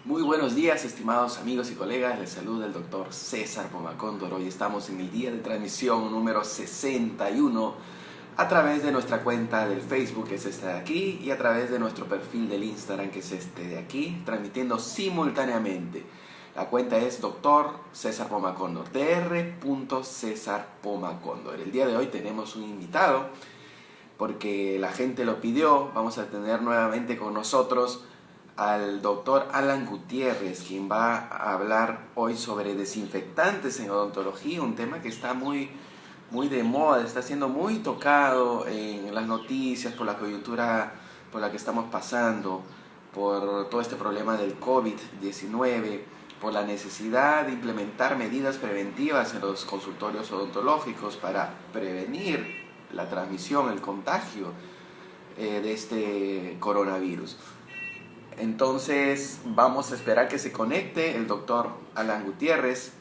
Muy buenos días, estimados amigos y colegas. Les saluda el doctor César Pomacóndor. Hoy estamos en el día de transmisión número 61 a través de nuestra cuenta del Facebook, que es esta de aquí, y a través de nuestro perfil del Instagram, que es este de aquí, transmitiendo simultáneamente. La cuenta es Dr. César Pomacóndor, Dr. César Pomacóndor. El día de hoy tenemos un invitado porque la gente lo pidió. Vamos a tener nuevamente con nosotros al doctor Alan Gutiérrez, quien va a hablar hoy sobre desinfectantes en odontología, un tema que está muy de moda, está siendo muy tocado en las noticias por la coyuntura por la que estamos pasando, por todo este problema del COVID-19, por la necesidad de implementar medidas preventivas en los consultorios odontológicos para prevenir la transmisión, el contagio de este coronavirus. Entonces vamos a esperar que se conecte el doctor Alan Gutiérrez.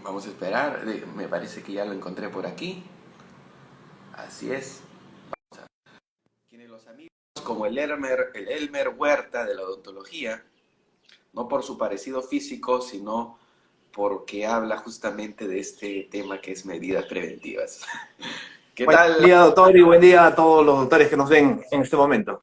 Vamos a esperar, me parece que ya lo encontré por aquí. Así es. Quienes los amigos como el Elmer Huerta de la odontología, no por su parecido físico, sino porque habla justamente de este tema que es medidas preventivas. ¿Qué Buen tal? día, doctor, y buen día a todos los doctores que nos ven en este momento.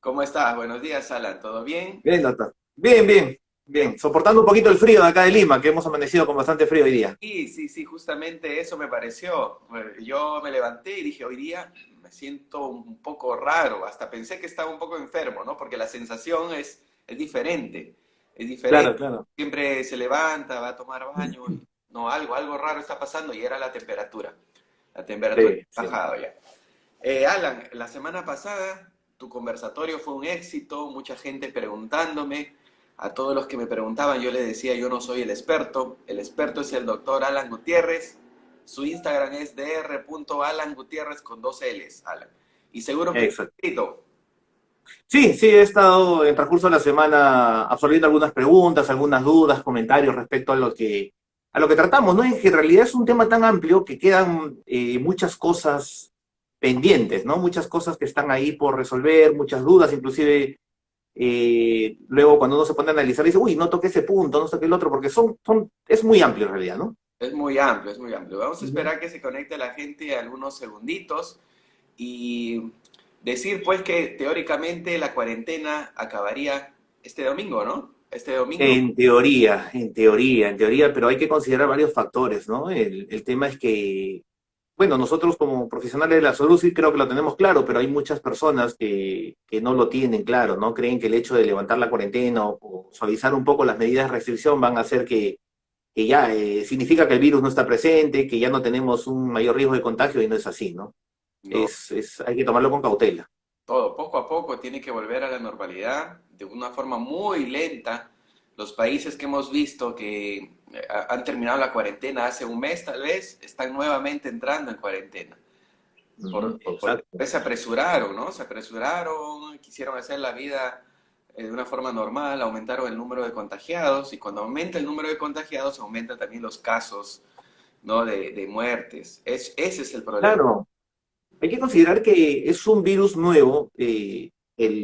¿Cómo estás? Buenos días, Alan. ¿Todo bien? Bien, doctor. Bien, bien, bien. Soportando un poquito el frío de acá de Lima, que hemos amanecido con bastante frío hoy día. Sí, justamente eso me pareció. Yo me levanté y dije, hoy día me siento un poco raro, hasta pensé que estaba un poco enfermo, ¿no? Porque la sensación es diferente, es diferente. Claro, claro. Siempre se levanta, va a tomar baño, y no, algo raro está pasando y era la temperatura. La temperatura Sí, ha sí. bajado ya. Alan, la semana pasada tu conversatorio fue un éxito, mucha gente preguntándome. A todos los que me preguntaban, yo les decía, yo no soy el experto es el doctor Alan Gutiérrez, su Instagram es dr.alangutierrez con dos L's, Alan. Y seguro que Exacto. escrito. Sí, sí, he estado en el transcurso de la semana absorbiendo algunas preguntas, algunas dudas, comentarios respecto a lo que tratamos, ¿no? En que en realidad es un tema tan amplio que quedan muchas cosas pendientes, ¿no? Muchas cosas que están ahí por resolver, muchas dudas, inclusive luego cuando uno se pone a analizar dice, uy, no toqué ese punto, no toqué el otro, porque es muy amplio en realidad, ¿no? Es muy amplio, es muy amplio. Vamos a Ujú. esperar que se conecte la gente algunos segunditos y decir pues que teóricamente la cuarentena acabaría este domingo, ¿no? Este domingo. En teoría, pero hay que considerar varios factores, ¿no? El tema es que, bueno, nosotros como profesionales de la salud sí creo que lo tenemos claro, pero hay muchas personas que no lo tienen claro, ¿no? Creen que el hecho de levantar la cuarentena o suavizar un poco las medidas de restricción van a hacer que ya significa que el virus no está presente, que ya no tenemos un mayor riesgo de contagio y no es así, ¿no? No, Hay que tomarlo con cautela. todo poco a poco tiene que volver a la normalidad de una forma muy lenta. Los países que hemos visto que han terminado la cuarentena hace un mes tal vez, están nuevamente entrando en cuarentena. Ujú, Porque exacto. se apresuraron, ¿no? Se apresuraron, quisieron hacer la vida de una forma normal, aumentaron el número de contagiados y cuando aumenta el número de contagiados aumenta también los casos, ¿no? de muertes. Ese es el problema. Claro, hay que considerar que es un virus nuevo, el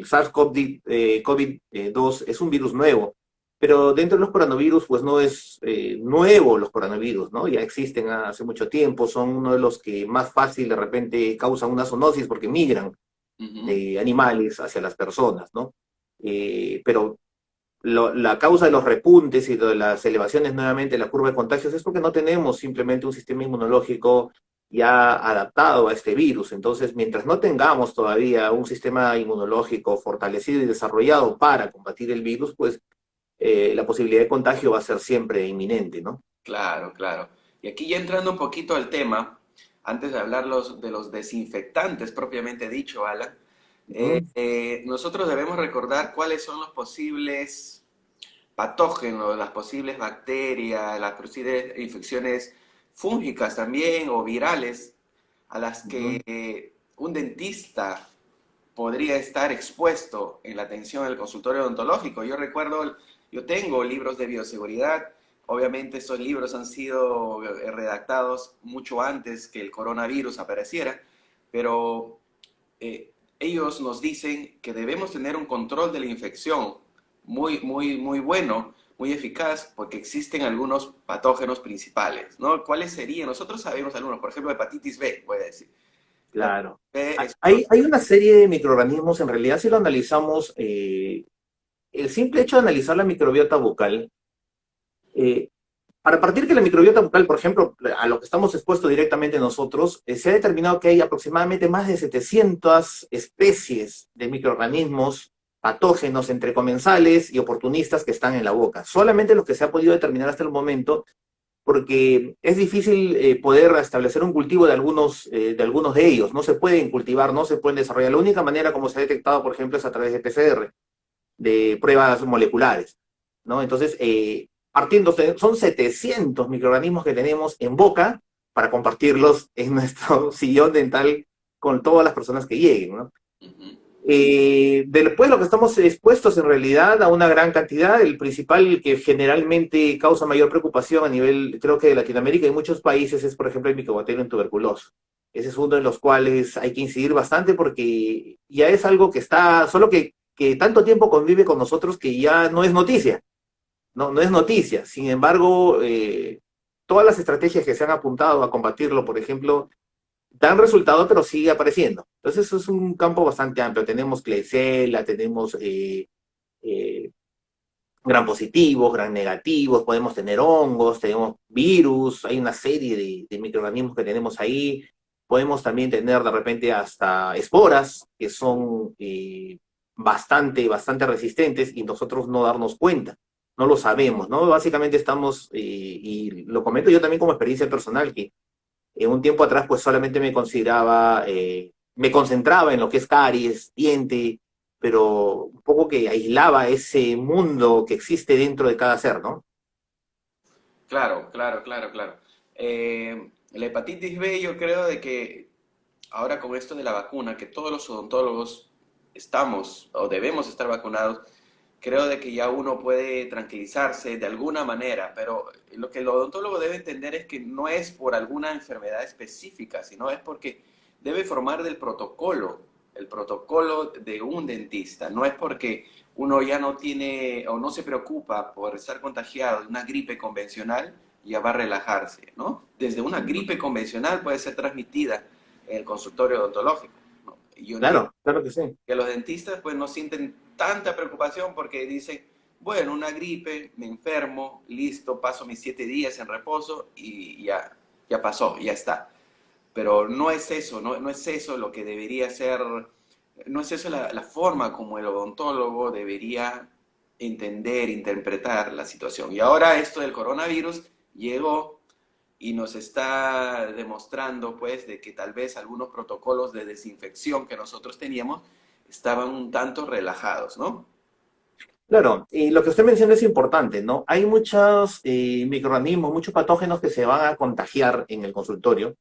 SARS-CoV-2 es un virus nuevo, pero dentro de los coronavirus, pues no es nuevo los coronavirus, ¿no? Ya existen hace mucho tiempo, son uno de los que más fácil de repente causan una zoonosis porque migran Ujú. de animales hacia las personas, ¿no? Pero la causa de los repuntes y de las elevaciones nuevamente de la curva de contagios es porque no tenemos simplemente un sistema inmunológico ya adaptado a este virus. Entonces, mientras no tengamos todavía un sistema inmunológico fortalecido y desarrollado para combatir el virus, pues la posibilidad de contagio va a ser siempre inminente, ¿no? Claro, claro. Y aquí ya entrando un poquito al tema, antes de hablar de los desinfectantes propiamente dicho, Alan, Ujú. nosotros debemos recordar cuáles son los posibles patógenos, las posibles bacterias, las posibles infecciones fúngicas también o virales a las que Ujú. un dentista podría estar expuesto en la atención del consultorio odontológico. Yo recuerdo, yo tengo libros de bioseguridad, obviamente esos libros han sido redactados mucho antes que el coronavirus apareciera, pero ellos nos dicen que debemos tener un control de la infección muy bueno, muy eficaz, porque existen algunos patógenos principales, ¿no? ¿Cuáles serían? Nosotros sabemos algunos, por ejemplo, hepatitis B, voy a decir. La Claro. hepatitis B es Hay una serie de microorganismos, en realidad si lo analizamos, el simple hecho de analizar la microbiota bucal, eh, para partir que la microbiota bucal, por ejemplo, a lo que estamos expuestos directamente nosotros, se ha determinado que hay aproximadamente más de 700 especies de microorganismos patógenos entre comensales y oportunistas que están en la boca. Solamente los que se ha podido determinar hasta el momento, porque es difícil poder establecer un cultivo de algunos de ellos. No se pueden cultivar, no se pueden desarrollar. La única manera como se ha detectado, por ejemplo, es a través de PCR, de pruebas moleculares, ¿no? Entonces, son 700 microorganismos que tenemos en boca para compartirlos en nuestro sillón dental con todas las personas que lleguen, ¿no? ujú, Después lo que estamos expuestos en realidad a una gran cantidad, el principal que generalmente causa mayor preocupación a nivel, creo que de Latinoamérica y muchos países es, por ejemplo, el Mycobacterium tuberculoso. Ese es uno de los cuales hay que incidir bastante porque ya es algo que está, solo que tanto tiempo convive con nosotros que ya no es noticia, no es noticia. Sin embargo, todas las estrategias que se han apuntado a combatirlo, por ejemplo, dan resultado, pero sigue apareciendo. Entonces, eso es un campo bastante amplio. Tenemos Klebsiella, tenemos eh, gran positivos, gran negativos, podemos tener hongos, tenemos virus, hay una serie de microorganismos que tenemos ahí. Podemos también tener de repente hasta esporas, que son bastante resistentes y nosotros no darnos cuenta. No lo sabemos, ¿no? Básicamente estamos, y lo comento yo también como experiencia personal, que un tiempo atrás pues solamente me concentraba en lo que es caries, diente, pero un poco que aislaba ese mundo que existe dentro de cada ser, ¿no? claro. La hepatitis B, yo creo de que ahora con esto de la vacuna, que todos los odontólogos estamos o debemos estar vacunados, creo de que ya uno puede tranquilizarse de alguna manera, pero lo que el odontólogo debe entender es que no es por alguna enfermedad específica, sino es porque debe formar del protocolo, el protocolo de un dentista. No es porque uno ya no tiene o no se preocupa por estar contagiado de una gripe convencional, ya va a relajarse, ¿no? Desde una gripe convencional puede ser transmitida en el consultorio odontológico, ¿no? Y yo entiendo Claro, claro que sí. que los dentistas pues no sienten tanta preocupación porque dicen, bueno, una gripe, me enfermo, listo, paso mis 7 días en reposo y ya pasó, ya está. Pero no es eso, no es eso lo que debería ser, no es eso la forma como el odontólogo debería entender, interpretar la situación. Y ahora esto del coronavirus llegó y nos está demostrando pues de que tal vez algunos protocolos de desinfección que nosotros teníamos estaban un tanto relajados, ¿no? Claro, y lo que usted menciona es importante, ¿no? Hay muchos microorganismos, muchos patógenos que se van a contagiar en el consultorio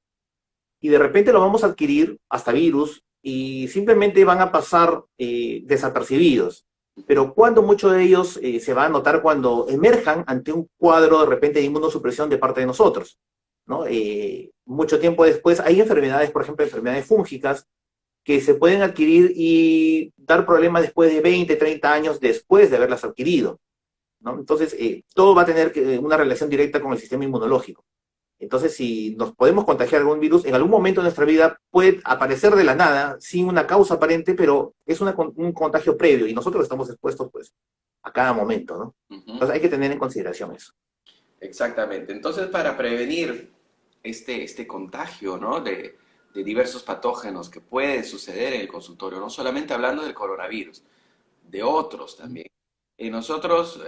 y de repente lo vamos a adquirir, hasta virus, y simplemente van a pasar desapercibidos. Pero cuando muchos de ellos se va a notar cuando emerjan ante un cuadro de repente de inmunosupresión de parte de nosotros, ¿no? Mucho tiempo después hay enfermedades, por ejemplo, enfermedades fúngicas, que se pueden adquirir y dar problemas después de 20, 30 años después de haberlas adquirido, ¿no? Entonces, todo va a tener una relación directa con el sistema inmunológico. Entonces, si nos podemos contagiar algún virus, en algún momento de nuestra vida puede aparecer de la nada, sin una causa aparente, pero es un contagio previo y nosotros estamos expuestos, pues, a cada momento, ¿no? Ujú. Entonces, hay que tener en consideración eso. Exactamente. Entonces, para prevenir este contagio, ¿no? de diversos patógenos que pueden suceder en el consultorio, no solamente hablando del coronavirus, de otros también. Nosotros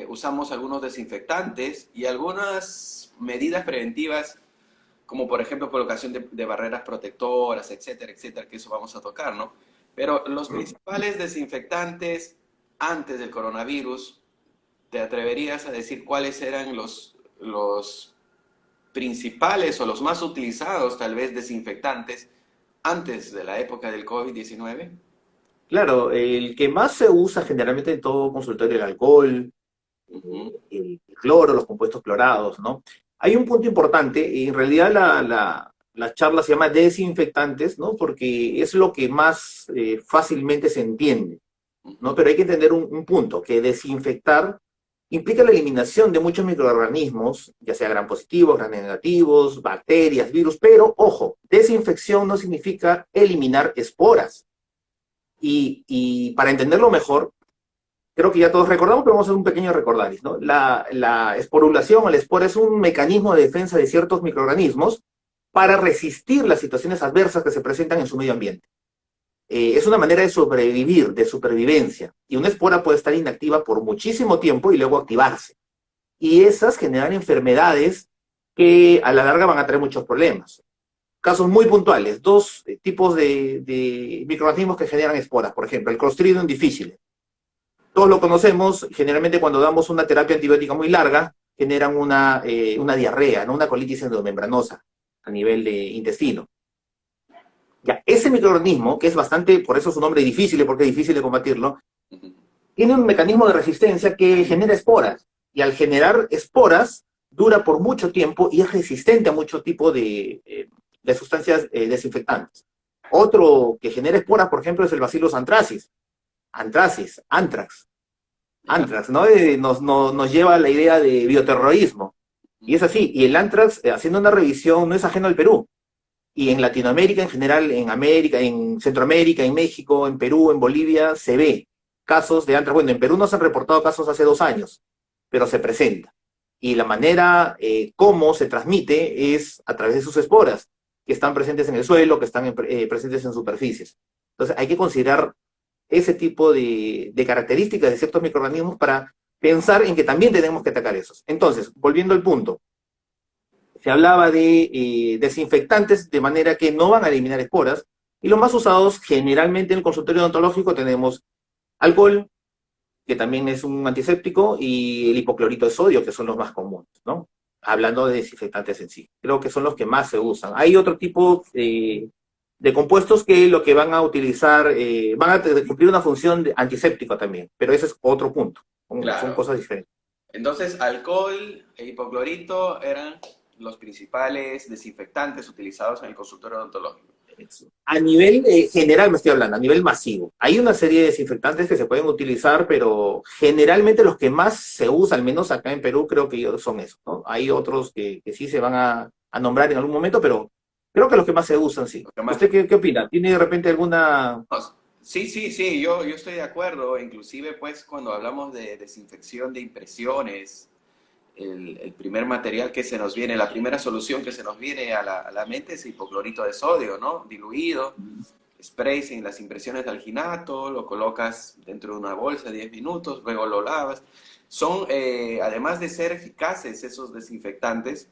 usamos algunos desinfectantes y algunas medidas preventivas, como por ejemplo colocación de barreras protectoras, etcétera, que eso vamos a tocar, ¿no? Pero los principales desinfectantes antes del coronavirus, ¿te atreverías a decir cuáles eran los principales o los más utilizados, tal vez, desinfectantes antes de la época del COVID-19? Claro, el que más se usa generalmente en todo consultorio, el alcohol, Ujú, el cloro, los compuestos clorados, ¿no? Hay un punto importante, y en realidad la charla se llama desinfectantes, ¿no? Porque es lo que más fácilmente se entiende. ¿no? Pero hay que entender un punto, que desinfectar implica la eliminación de muchos microorganismos, ya sea gram positivos, gram negativos, bacterias, virus, pero ojo, desinfección no significa eliminar esporas. Y para entenderlo mejor, creo que ya todos recordamos, pero vamos a hacer un pequeño recordaris, ¿no? La esporulación o la espora es un mecanismo de defensa de ciertos microorganismos para resistir las situaciones adversas que se presentan en su medio ambiente. Es una manera de sobrevivir, de supervivencia. Y una espora puede estar inactiva por muchísimo tiempo y luego activarse. Y esas generan enfermedades que a la larga van a traer muchos problemas. Casos muy puntuales, dos tipos de microorganismos que generan esporas. Por ejemplo, el Clostridium difficile. Todos lo conocemos, generalmente cuando damos una terapia antibiótica muy larga, generan una diarrea, ¿no? Una colitis endomembranosa a nivel de intestino. Ya, ese microorganismo, que es bastante, por eso su nombre es difícil, porque es difícil de combatirlo, tiene un mecanismo de resistencia que genera esporas. Y al generar esporas, dura por mucho tiempo y es resistente a muchos tipos de sustancias desinfectantes. Otro que genera esporas, por ejemplo, es el Bacillus anthracis. Anthrax, ¿no? Nos lleva a la idea de bioterrorismo. Y es así. Y el anthrax, haciendo una revisión, no es ajeno al Perú. Y en Latinoamérica en general, en América, en Centroamérica, en México, en Perú, en Bolivia, se ve casos de anthrax. Bueno, en Perú no se han reportado casos hace 2 años, pero se presenta. Y la manera cómo se transmite es a través de sus esporas, que están presentes en el suelo, que están presentes en superficies. Entonces hay que considerar ese tipo de características de ciertos microorganismos para pensar en que también tenemos que atacar esos. Entonces, volviendo al punto, se hablaba de desinfectantes de manera que no van a eliminar esporas, y los más usados generalmente en el consultorio odontológico tenemos alcohol, que también es un antiséptico, y el hipoclorito de sodio, que son los más comunes, ¿no? Hablando de desinfectantes en sí. Creo que son los que más se usan. Hay otro tipo de compuestos que lo que van a utilizar, van a cumplir una función de antiséptico también, pero ese es otro punto. Claro. Son cosas diferentes. Entonces, alcohol e hipoclorito eran los principales desinfectantes utilizados en el consultorio odontológico. A nivel general me estoy hablando, a nivel masivo. Hay una serie de desinfectantes que se pueden utilizar, pero generalmente los que más se usan, al menos acá en Perú, creo que son esos, ¿no? Hay otros que sí se van a nombrar en algún momento, pero creo que los que más se usan, sí. ¿Usted qué opina? ¿Tiene de repente alguna...? Sí, yo estoy de acuerdo. Inclusive, pues, cuando hablamos de desinfección de impresiones, el primer material que se nos viene, la primera solución que se nos viene a la mente es hipoclorito de sodio, ¿no? Diluido, sprays en las impresiones de alginato, lo colocas dentro de una bolsa 10 minutos, luego lo lavas. Son, además de ser eficaces esos desinfectantes,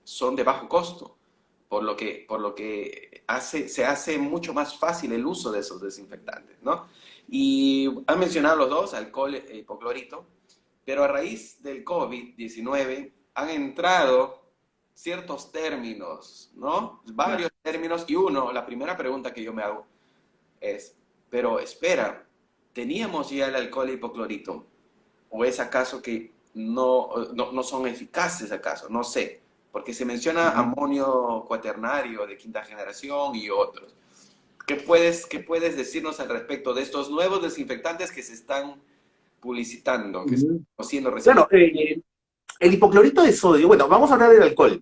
son de bajo costo, por lo que se hace mucho más fácil el uso de esos desinfectantes, ¿no? Y han mencionado los dos, alcohol e hipoclorito. Pero a raíz del COVID-19 han entrado ciertos términos, ¿no? Varios términos, y la primera pregunta que yo me hago es, pero espera, ¿teníamos ya el alcohol e hipoclorito? ¿O es acaso que no son eficaces acaso? No sé, porque se menciona amonio cuaternario de 5ª generación y otros. ¿Qué puedes decirnos al respecto de estos nuevos desinfectantes que se están publicitando, que están siendo recibidos? Claro, el hipoclorito de sodio, bueno, vamos a hablar del alcohol.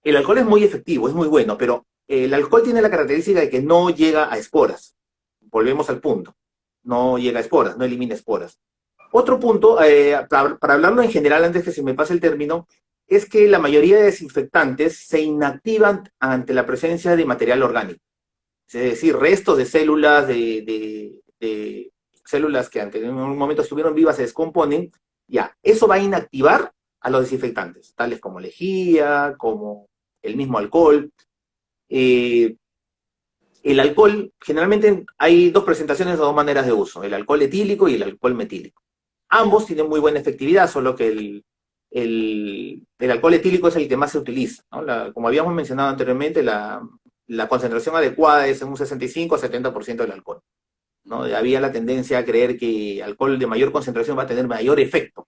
El alcohol es muy efectivo, es muy bueno, pero el alcohol tiene la característica de que no llega a esporas. Volvemos al punto. No llega a esporas, no elimina esporas. Otro punto, para hablarlo en general, antes que se me pase el término, es que la mayoría de desinfectantes se inactivan ante la presencia de material orgánico. Es decir, restos de células, de células que en un momento estuvieron vivas se descomponen, ya, eso va a inactivar a los desinfectantes, tales como lejía, como el mismo alcohol. El alcohol, generalmente hay 2 presentaciones o 2 maneras de uso, el alcohol etílico y el alcohol metílico. Ambos tienen muy buena efectividad, solo que el alcohol etílico es el que más se utiliza, ¿no? Como habíamos mencionado anteriormente, la concentración adecuada es en un 65 a 70% del alcohol, ¿no? Había la tendencia a creer que alcohol de mayor concentración va a tener mayor efecto,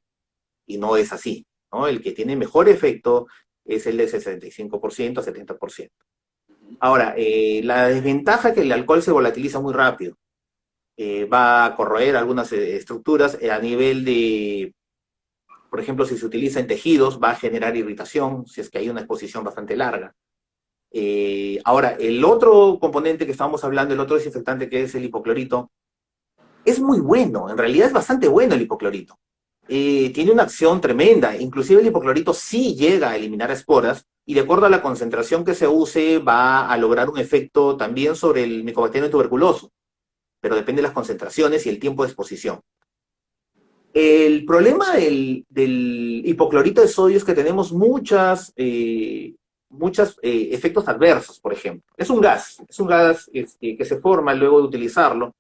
y no es así, ¿no? El que tiene mejor efecto es el de 65% a 70%. Ahora, la desventaja es que el alcohol se volatiliza muy rápido. va a corroer algunas estructuras a nivel de, por ejemplo, si se utiliza en tejidos, va a generar irritación, si es que hay una exposición bastante larga. Ahora, el otro componente que estábamos hablando, el otro desinfectante que es el hipoclorito, es muy bueno, en realidad es bastante bueno el hipoclorito. Tiene una acción tremenda, inclusive el hipoclorito sí llega a eliminar esporas y de acuerdo a la concentración que se use va a lograr un efecto también sobre el Mycobacterium tuberculoso, pero depende de las concentraciones y el tiempo de exposición. El problema del hipoclorito de sodio es que tenemos muchos efectos adversos, por ejemplo. Es un gas que se forma luego de utilizarlo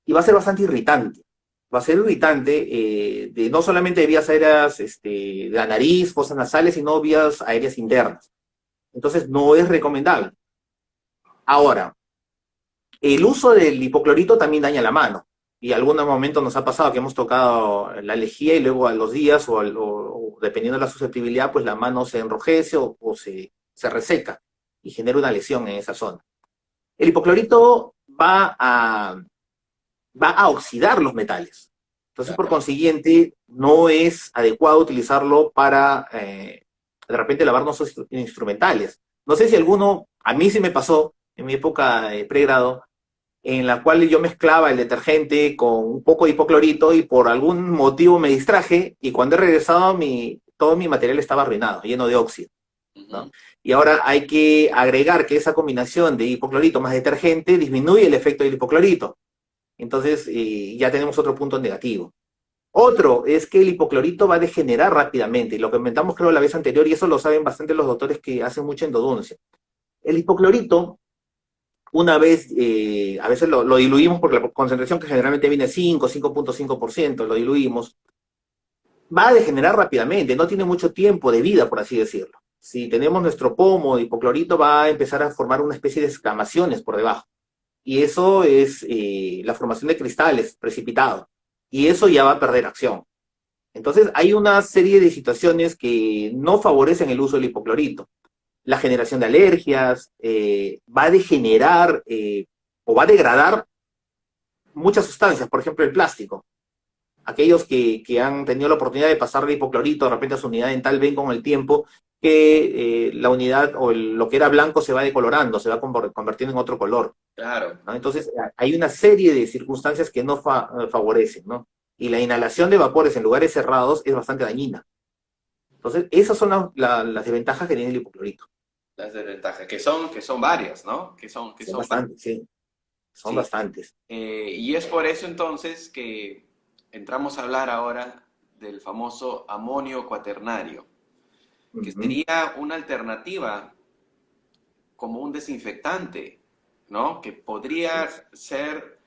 y va a ser bastante irritante. Va a ser irritante no solamente de vías aéreas de la nariz, fosas nasales, sino vías aéreas internas. Entonces no es recomendable. Ahora, el uso del hipoclorito también daña la mano. Y en algún momento nos ha pasado que hemos tocado la lejía y luego a los días o dependiendo de la susceptibilidad, pues la mano se enrojece o se reseca y genera una lesión en esa zona. El hipoclorito va a oxidar los metales. Entonces, por consiguiente, no es adecuado utilizarlo para, de repente, lavar nuestros instrumentales. No sé si alguno, a mí sí me pasó en mi época de pregrado, en la cual yo mezclaba el detergente con un poco de hipoclorito y por algún motivo me distraje y cuando he regresado todo mi material estaba arruinado, lleno de óxido, ¿no? Y ahora hay que agregar que esa combinación de hipoclorito más detergente disminuye el efecto del hipoclorito. Entonces ya tenemos otro punto negativo. Otro es que el hipoclorito va a degenerar rápidamente, y lo que comentamos creo la vez anterior, y eso lo saben bastante los doctores que hacen mucha endodoncia. El hipoclorito, una vez, a veces lo diluimos porque la concentración que generalmente viene 5.5%, lo diluimos, va a degenerar rápidamente, no tiene mucho tiempo de vida, por así decirlo. Si tenemos nuestro pomo de hipoclorito, va a empezar a formar una especie de escamaciones por debajo. Y eso es la formación de cristales precipitados. Y eso ya va a perder acción. Entonces, hay una serie de situaciones que no favorecen el uso del hipoclorito. La generación de alergias, va a degenerar o va a degradar muchas sustancias, por ejemplo, el plástico. Aquellos que han tenido la oportunidad de pasar de hipoclorito de repente a su unidad dental ven con el tiempo que la unidad o lo que era blanco se va decolorando, se va convirtiendo en otro color. Claro. ¿No? Entonces, hay una serie de circunstancias que no favorecen, ¿no? Y la inhalación de vapores en lugares cerrados es bastante dañina. Entonces, esas son las desventajas que tiene el hipoclorito. Las desventajas, que son varias, ¿no? Son bastantes, sí. Son bastantes. Y es por eso entonces que entramos a hablar ahora del famoso amonio cuaternario, que sería una alternativa como un desinfectante, ¿no? Que podría ser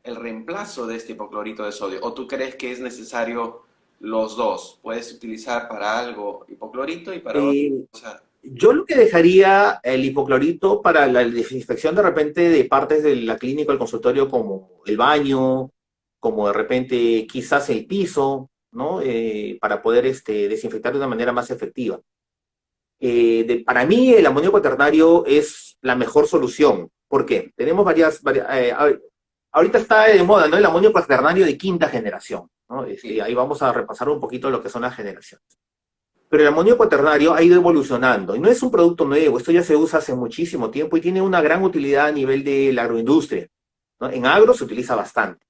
el reemplazo de este hipoclorito de sodio. ¿O tú crees que es necesario los dos? ¿Puedes utilizar para algo hipoclorito y para otra cosa? Yo lo que dejaría el hipoclorito para la desinfección de repente de partes de la clínica o el consultorio como el baño, como de repente quizás el piso, ¿no? Para poder desinfectar de una manera más efectiva. Para mí el amonio cuaternario es la mejor solución. ¿Por qué? Tenemos ahorita está de moda, ¿no? El amonio cuaternario de quinta generación, ¿no? Ahí vamos a repasar un poquito lo que son las generaciones. Pero el amonio cuaternario ha ido evolucionando y no es un producto nuevo, esto ya se usa hace muchísimo tiempo y tiene una gran utilidad a nivel de la agroindustria, ¿no? En agro se utiliza bastante.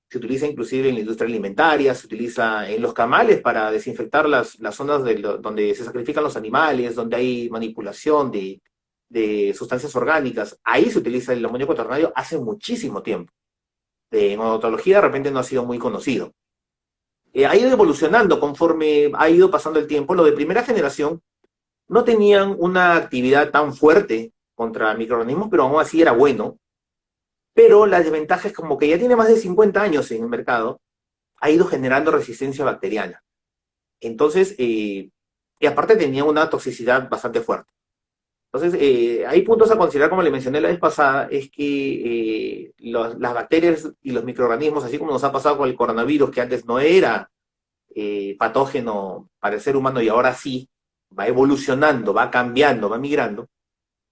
Se utiliza inclusive en la industria alimentaria, se utiliza en los camales para desinfectar las zonas donde se sacrifican los animales, donde hay manipulación de sustancias orgánicas. Ahí se utiliza el amonio cuaternario hace muchísimo tiempo. En odontología de repente no ha sido muy conocido. Ha ido evolucionando conforme ha ido pasando el tiempo. Lo de primera generación no tenían una actividad tan fuerte contra microorganismos, pero aún así era bueno. Pero la desventaja es como que ya tiene más de 50 años en el mercado, ha ido generando resistencia bacteriana. Entonces, y aparte tenía una toxicidad bastante fuerte. Entonces, hay puntos a considerar, como le mencioné la vez pasada, es que las bacterias y los microorganismos, así como nos ha pasado con el coronavirus, que antes no era patógeno para el ser humano y ahora sí, va evolucionando, va cambiando, va migrando.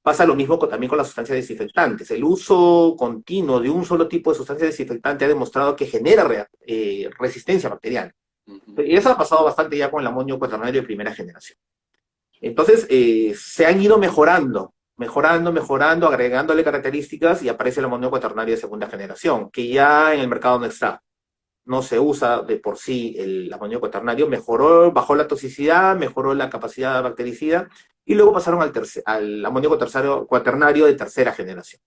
Pasa lo mismo también con las sustancias desinfectantes. El uso continuo de un solo tipo de sustancia desinfectante ha demostrado que genera resistencia bacteriana. Ujú. Y eso ha pasado bastante ya con el amonio cuaternario de primera generación. Entonces, se han ido mejorando, agregándole características y aparece el amonio cuaternario de segunda generación, que ya en el mercado no está. No se usa de por sí el amonio cuaternario, mejoró, bajó la toxicidad, mejoró la capacidad bactericida, y luego pasaron al amonio cuaternario de tercera generación,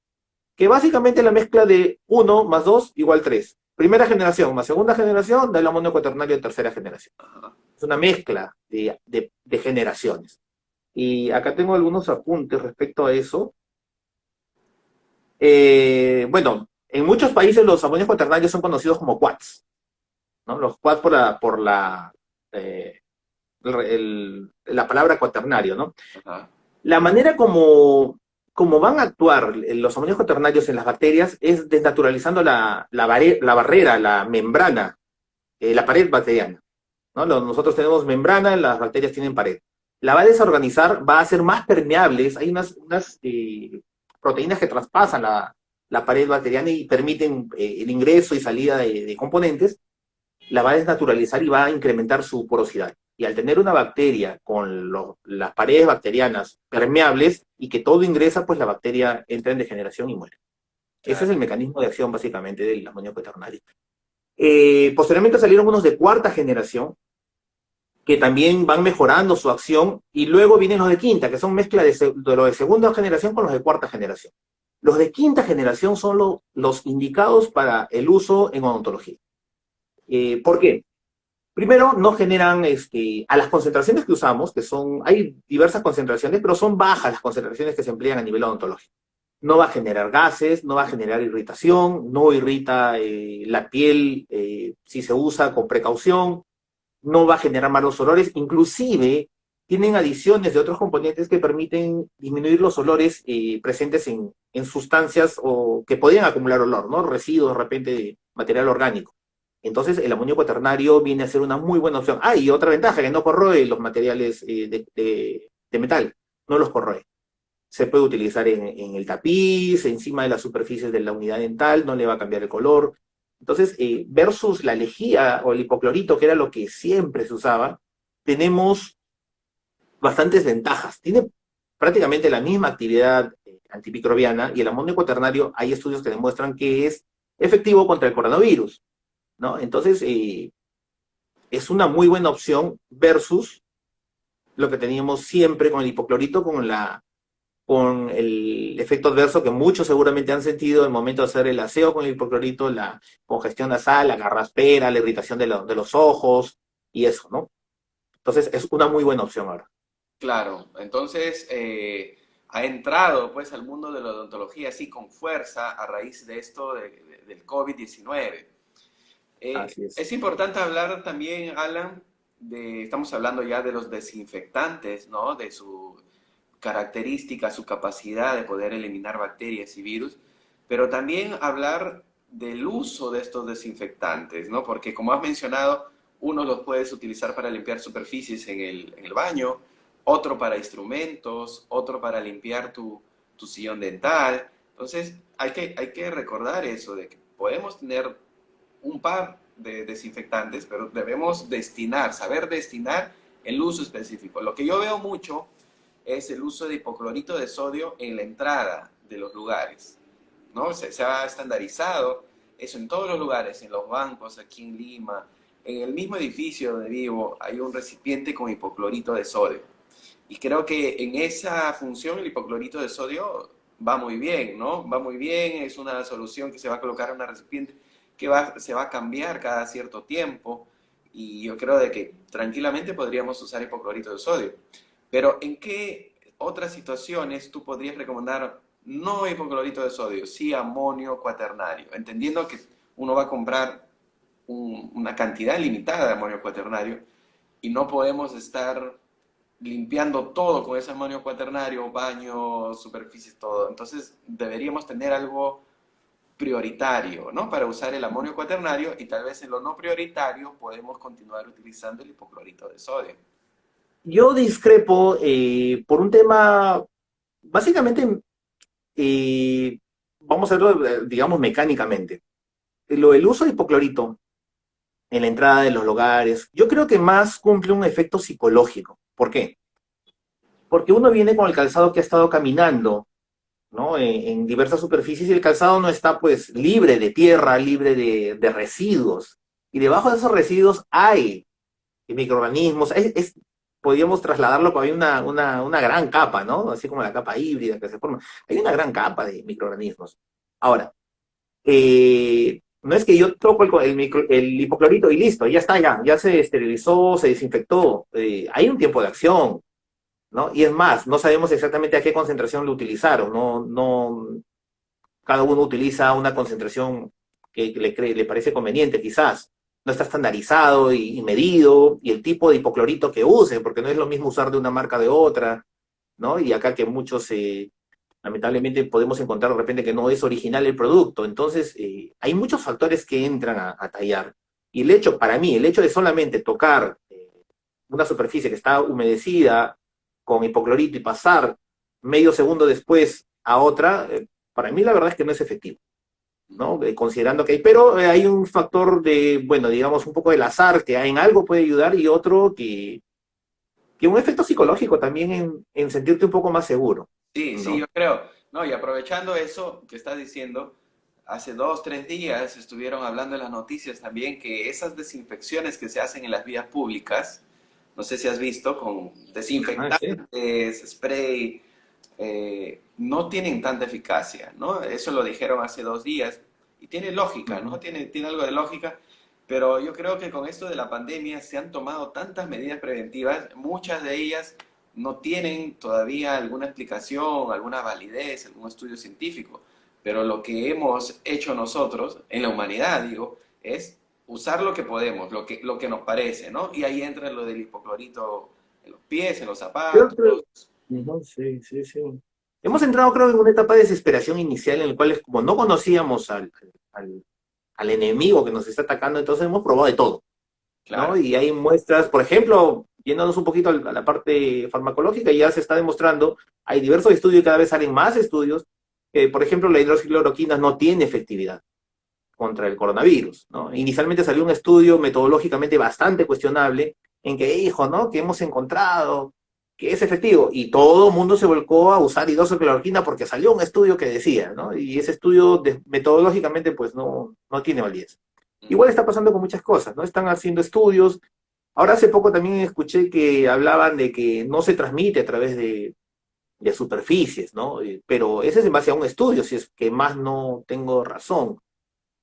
que básicamente es la mezcla de uno más 2 igual 3. Primera generación más segunda generación da el amonio cuaternario de tercera generación. Ajá. Es una mezcla de generaciones. Y acá tengo algunos apuntes respecto a eso. Bueno, en muchos países los amonios cuaternarios son conocidos como quats, ¿no? Los quats eh, la palabra cuaternario, ¿no? Ajá. La manera como van a actuar los amonios cuaternarios en las bacterias es desnaturalizando la barrera, la membrana, la pared bacteriana, ¿no? Nosotros tenemos membrana, las bacterias tienen pared. La va a desorganizar, va a ser más permeables. Hay unas proteínas que traspasan la pared bacteriana y permiten el ingreso y salida de componentes. La va a desnaturalizar y va a incrementar su porosidad. Y al tener una bacteria con las paredes bacterianas permeables y que todo ingresa, pues la bacteria entra en degeneración y muere. Ese es Claro. el mecanismo de acción básicamente del amonio cuaternario. Posteriormente salieron unos de cuarta generación que también van mejorando su acción, y luego vienen los de quinta, que son mezcla de los de segunda generación con los de cuarta generación. Los de quinta generación son los indicados para el uso en odontología. ¿Por qué? Primero, no generan a las concentraciones que usamos, hay diversas concentraciones, pero son bajas las concentraciones que se emplean a nivel odontológico. No va a generar gases, no va a generar irritación, no irrita la piel si se usa con precaución, no va a generar malos olores, inclusive tienen adiciones de otros componentes que permiten disminuir los olores presentes en sustancias o que podrían acumular olor, ¿no? Residuos de repente de material orgánico. Entonces el amonio cuaternario viene a ser una muy buena opción. Ah, y otra ventaja, que no corroe los materiales de metal, no los corroe. Se puede utilizar en el tapiz, encima de las superficies de la unidad dental, no le va a cambiar el color. Entonces, versus la lejía o el hipoclorito, que era lo que siempre se usaba, tenemos bastantes ventajas. Tiene prácticamente la misma actividad antimicrobiana, y el amonio cuaternario hay estudios que demuestran que es efectivo contra el coronavirus, ¿no? Entonces, es una muy buena opción versus lo que teníamos siempre con el hipoclorito, con el efecto adverso que muchos seguramente han sentido en el momento de hacer el aseo con el hipoclorito, la congestión nasal, la garraspera, la irritación de los ojos y eso, ¿no? Entonces es una muy buena opción ahora. Claro, entonces ha entrado pues al mundo de la odontología así con fuerza a raíz de esto del COVID-19. Así es. Es importante hablar también, Alan, estamos hablando ya de los desinfectantes, ¿no? De su característica, su capacidad de poder eliminar bacterias y virus, pero también hablar del uso de estos desinfectantes, ¿no? Porque como has mencionado, uno los puedes utilizar para limpiar superficies en el baño, otro para instrumentos, otro para limpiar tu sillón dental. Entonces, hay que recordar eso, de que podemos tener un par de desinfectantes, pero debemos saber destinar el uso específico. Lo que yo veo mucho es el uso de hipoclorito de sodio en la entrada de los lugares, ¿no? Se ha estandarizado eso en todos los lugares, en los bancos, aquí en Lima, en el mismo edificio donde vivo, hay un recipiente con hipoclorito de sodio. Y creo que en esa función el hipoclorito de sodio va muy bien, ¿no? Va muy bien, es una solución que se va a colocar en una recipiente que se va a cambiar cada cierto tiempo, y yo creo de que tranquilamente podríamos usar hipoclorito de sodio. Pero ¿en qué otras situaciones tú podrías recomendar no hipoclorito de sodio, sí amonio cuaternario? Entendiendo que uno va a comprar una cantidad limitada de amonio cuaternario y no podemos estar limpiando todo con ese amonio cuaternario, baños, superficies, todo. Entonces deberíamos tener algo prioritario, ¿no? Para usar el amonio cuaternario, y tal vez en lo no prioritario podemos continuar utilizando el hipoclorito de sodio. Yo discrepo por un tema básicamente, vamos a verlo, digamos, mecánicamente. El uso de hipoclorito en la entrada de los hogares, yo creo que más cumple un efecto psicológico. ¿Por qué? Porque uno viene con el calzado que ha estado caminando, ¿no? En diversas superficies y el calzado no está pues libre de tierra, libre de residuos. Y debajo de esos residuos hay microorganismos. Podríamos trasladarlo como hay una gran capa, ¿no? Así como la capa híbrida que se forma. Hay una gran capa de microorganismos. Ahora, no es que yo toco el hipoclorito y listo, ya está, ya se esterilizó, se desinfectó. Hay un tiempo de acción, ¿no? Y es más, no sabemos exactamente a qué concentración lo utilizaron, no, cada uno utiliza una concentración que le parece conveniente, quizás. No está estandarizado y medido, y el tipo de hipoclorito que use, porque no es lo mismo usar de una marca de otra, ¿no? Y acá que muchos, lamentablemente, podemos encontrar de repente que no es original el producto. Entonces, hay muchos factores que entran a tallar. Y el hecho, para mí, el hecho de solamente tocar una superficie que está humedecida con hipoclorito y pasar medio segundo después a otra, para mí la verdad es que no es efectivo, ¿no? Considerando que hay, pero hay un factor de, bueno, digamos, un poco del azar, que en algo puede ayudar y otro que un efecto psicológico también en sentirte un poco más seguro, Sí, sí, ¿no? yo creo. No, y aprovechando eso que estás diciendo, hace 2, 3 días estuvieron hablando en las noticias también que esas desinfecciones que se hacen en las vías públicas, no sé si has visto, con Ah, sí. desinfectantes, spray, no tienen tanta eficacia, ¿no? Eso lo dijeron hace 2 días y tiene lógica, ¿no? Ujú. Tiene algo de lógica, pero yo creo que con esto de la pandemia se han tomado tantas medidas preventivas, muchas de ellas no tienen todavía alguna explicación, alguna validez, algún estudio científico, pero lo que hemos hecho nosotros, en la humanidad, digo, es usar lo que podemos, lo que nos parece, ¿no? Y ahí entra lo del hipoclorito en los pies, en los Creo que- zapatos. Ujú, sí, sí, sí. Hemos entrado, creo, en una etapa de desesperación inicial en la cual, como no conocíamos al, al enemigo que nos está atacando, entonces hemos probado de todo, ¿no? Claro. Y hay muestras, por ejemplo, yéndonos un poquito a la parte farmacológica, ya se está demostrando, hay diversos estudios y cada vez salen más estudios, que, por ejemplo, la hidroxicloroquina no tiene efectividad contra el coronavirus, ¿no? Inicialmente salió un estudio metodológicamente bastante cuestionable en que dijo, ¿no? Que hemos encontrado que es efectivo y todo el mundo se volcó a usar hidroxicloroquina porque salió un estudio que decía, ¿no? Y ese estudio metodológicamente pues no tiene validez. Igual está pasando con muchas cosas, ¿no? Están haciendo estudios. Ahora hace poco también escuché que hablaban de que no se transmite a través de superficies, ¿no? Pero ese es en base a un estudio, si es que más no tengo razón.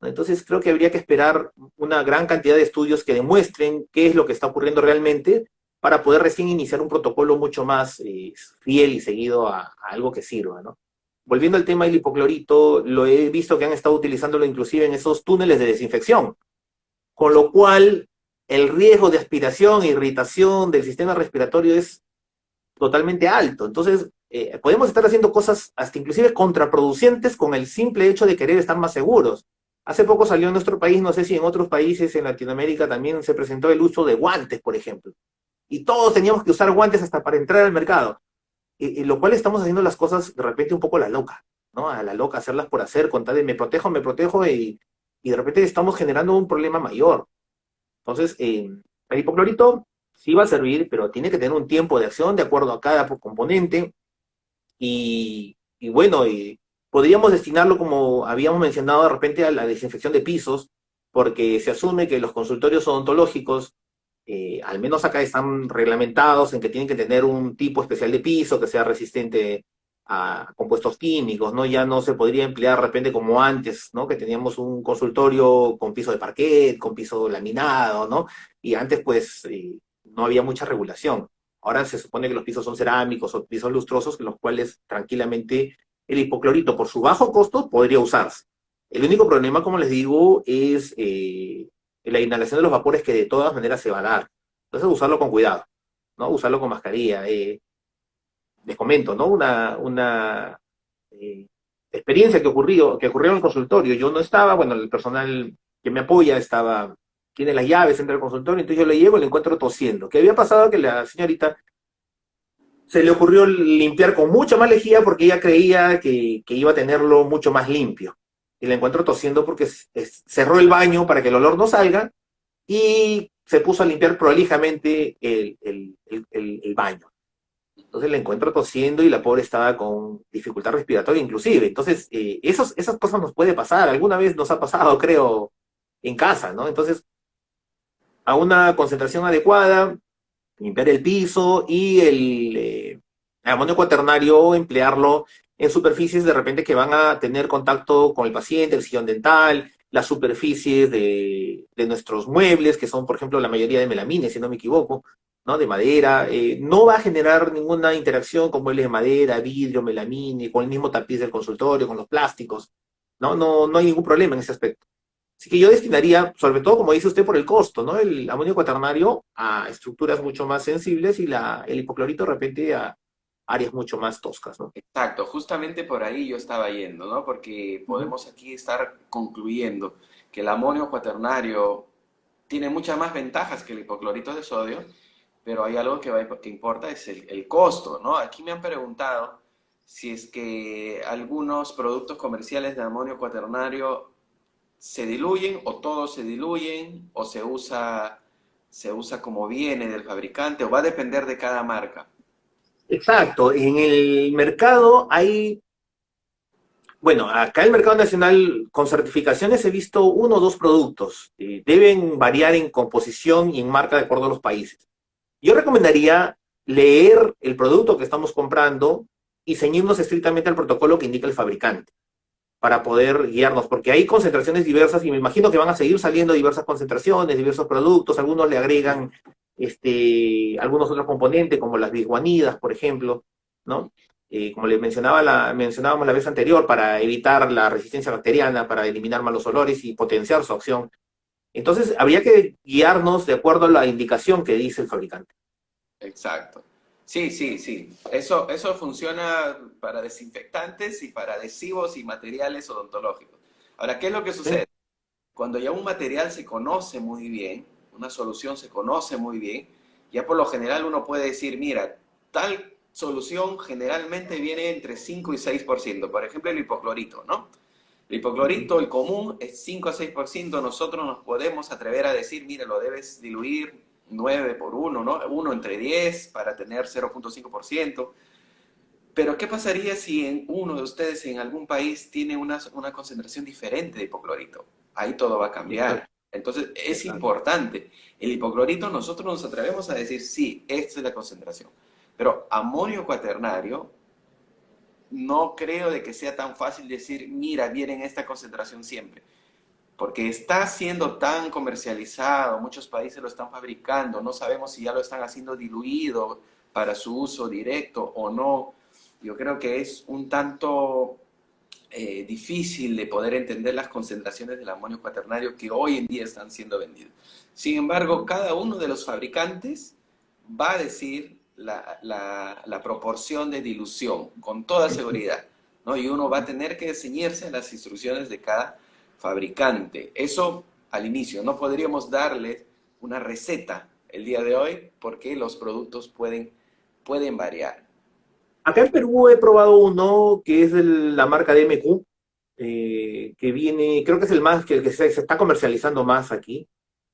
Entonces creo que habría que esperar una gran cantidad de estudios que demuestren qué es lo que está ocurriendo realmente para poder recién iniciar un protocolo mucho más fiel y seguido a algo que sirva, ¿no? Volviendo al tema del hipoclorito, lo he visto que han estado utilizándolo inclusive en esos túneles de desinfección, con lo cual el riesgo de aspiración e irritación del sistema respiratorio es totalmente alto. Entonces, podemos estar haciendo cosas hasta inclusive contraproducentes con el simple hecho de querer estar más seguros. Hace poco salió en nuestro país, no sé si en otros países en Latinoamérica también se presentó el uso de guantes, por ejemplo. Y todos teníamos que usar guantes hasta para entrar al mercado. Y lo cual estamos haciendo las cosas de repente un poco a la loca, ¿no? A la loca, hacerlas por hacer, con tal de me protejo y de repente estamos generando un problema mayor. Entonces, el hipoclorito sí va a servir, pero tiene que tener un tiempo de acción de acuerdo a cada componente y bueno, podríamos destinarlo, como habíamos mencionado, de repente a la desinfección de pisos, porque se asume que los consultorios odontológicos, al menos acá están reglamentados en que tienen que tener un tipo especial de piso que sea resistente a compuestos químicos, ¿no? Ya no se podría emplear de repente como antes, ¿no? Que teníamos un consultorio con piso de parquet, con piso laminado, ¿no? Y antes pues no había mucha regulación. Ahora se supone que los pisos son cerámicos o pisos lustrosos, los cuales tranquilamente el hipoclorito, por su bajo costo, podría usarse. El único problema, como les digo, es la inhalación de los vapores que de todas maneras se va a dar. Entonces, usarlo con cuidado, ¿no? Usarlo con mascarilla. Les comento, ¿no? Una experiencia que ocurrió en el consultorio. Yo no estaba, bueno, el personal que me apoya tiene las llaves entre el consultorio, entonces yo le llego y le encuentro tosiendo. ¿Qué había pasado? Que la señorita se le ocurrió limpiar con mucha más lejía porque ella creía que iba a tenerlo mucho más limpio. Y la encuentro tosiendo porque cerró el baño para que el olor no salga y se puso a limpiar prolijamente el baño. Entonces la encuentro tosiendo y la pobre estaba con dificultad respiratoria inclusive. Entonces, esas cosas nos puede pasar. Alguna vez nos ha pasado, creo, en casa, ¿no? Entonces, a una concentración adecuada, limpiar el piso y el amonio cuaternario emplearlo en superficies de repente que van a tener contacto con el paciente, el sillón dental, las superficies de nuestros muebles, que son, por ejemplo, la mayoría de melamines, si no me equivoco, ¿no? De madera. No va a generar ninguna interacción con muebles de madera, vidrio, melamine, con el mismo tapiz del consultorio, con los plásticos. No hay ningún problema en ese aspecto. Así que yo destinaría, sobre todo, como dice usted, por el costo, ¿no? El amonio cuaternario a estructuras mucho más sensibles y el hipoclorito de repente a áreas mucho más toscas, ¿no? Exacto, justamente por ahí yo estaba yendo, ¿no? Porque Ujú. podemos aquí estar concluyendo que el amonio cuaternario tiene muchas más ventajas que el hipoclorito de sodio, pero hay algo que importa, es el costo, ¿no? Aquí me han preguntado si es que algunos productos comerciales de amonio cuaternario se diluyen o todos se diluyen o se usa como viene del fabricante o va a depender de cada marca. Exacto. En el mercado hay, bueno, acá en el mercado nacional con certificaciones he visto uno o dos productos. Deben variar en composición y en marca de acuerdo a los países. Yo recomendaría leer el producto que estamos comprando y ceñirnos estrictamente al protocolo que indica el fabricante, para poder guiarnos, porque hay concentraciones diversas y me imagino que van a seguir saliendo diversas concentraciones, diversos productos, algunos le agregan algunos otros componentes, como las bisguanidas, por ejemplo, ¿no? Como les mencionábamos la vez anterior, para evitar la resistencia bacteriana, para eliminar malos olores y potenciar su acción. Entonces, habría que guiarnos de acuerdo a la indicación que dice el fabricante. Exacto. Sí, sí, sí. Eso funciona para desinfectantes y para adhesivos y materiales odontológicos. Ahora, ¿qué es lo que ¿Sí? sucede? Cuando ya un material se conoce muy bien, una solución se conoce muy bien, ya por lo general uno puede decir, mira, tal solución generalmente viene entre 5 y 6%. Por ejemplo, el hipoclorito, ¿no? El Ujú. hipoclorito, el común, es 5 a 6%. Nosotros nos podemos atrever a decir, mira, lo debes diluir 9 por uno, ¿no? Uno entre 10 para tener 0,5%. Pero ¿qué pasaría si en uno de ustedes en algún país tiene una concentración diferente de hipoclorito? Ahí todo va a cambiar. Exacto, Entonces es exacto. importante. El hipoclorito nosotros nos atrevemos a decir, sí, esta es la concentración. Pero amonio cuaternario, no creo de que sea tan fácil decir, mira, viene en esta concentración siempre. Porque está siendo tan comercializado, muchos países lo están fabricando, no sabemos si ya lo están haciendo diluido para su uso directo o no. Yo creo que es un tanto difícil de poder entender las concentraciones del amonio cuaternario que hoy en día están siendo vendidos. Sin embargo, cada uno de los fabricantes va a decir la proporción de dilución con toda seguridad, ¿no? Y uno va a tener que ceñirse a las instrucciones de cada fabricante. Eso al inicio, no podríamos darles una receta el día de hoy porque los productos pueden variar. Acá en Perú he probado uno que es de la marca DMQ, que viene, creo que es el más, que se está comercializando más aquí,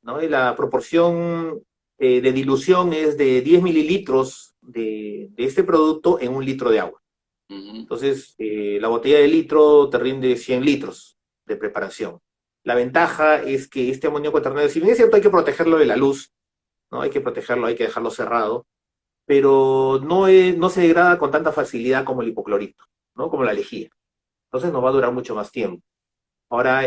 ¿no? Y la proporción de dilución es de 10 mililitros de este producto en un litro de agua. Uh -huh. Entonces, la botella de litro te rinde 100 litros de preparación. La ventaja es que este amonio cuaternario, si bien es cierto, hay que protegerlo de la luz, ¿no? Hay que protegerlo, hay que dejarlo cerrado, pero no se degrada con tanta facilidad como el hipoclorito, ¿no? Como la lejía. Entonces nos va a durar mucho más tiempo. Ahora,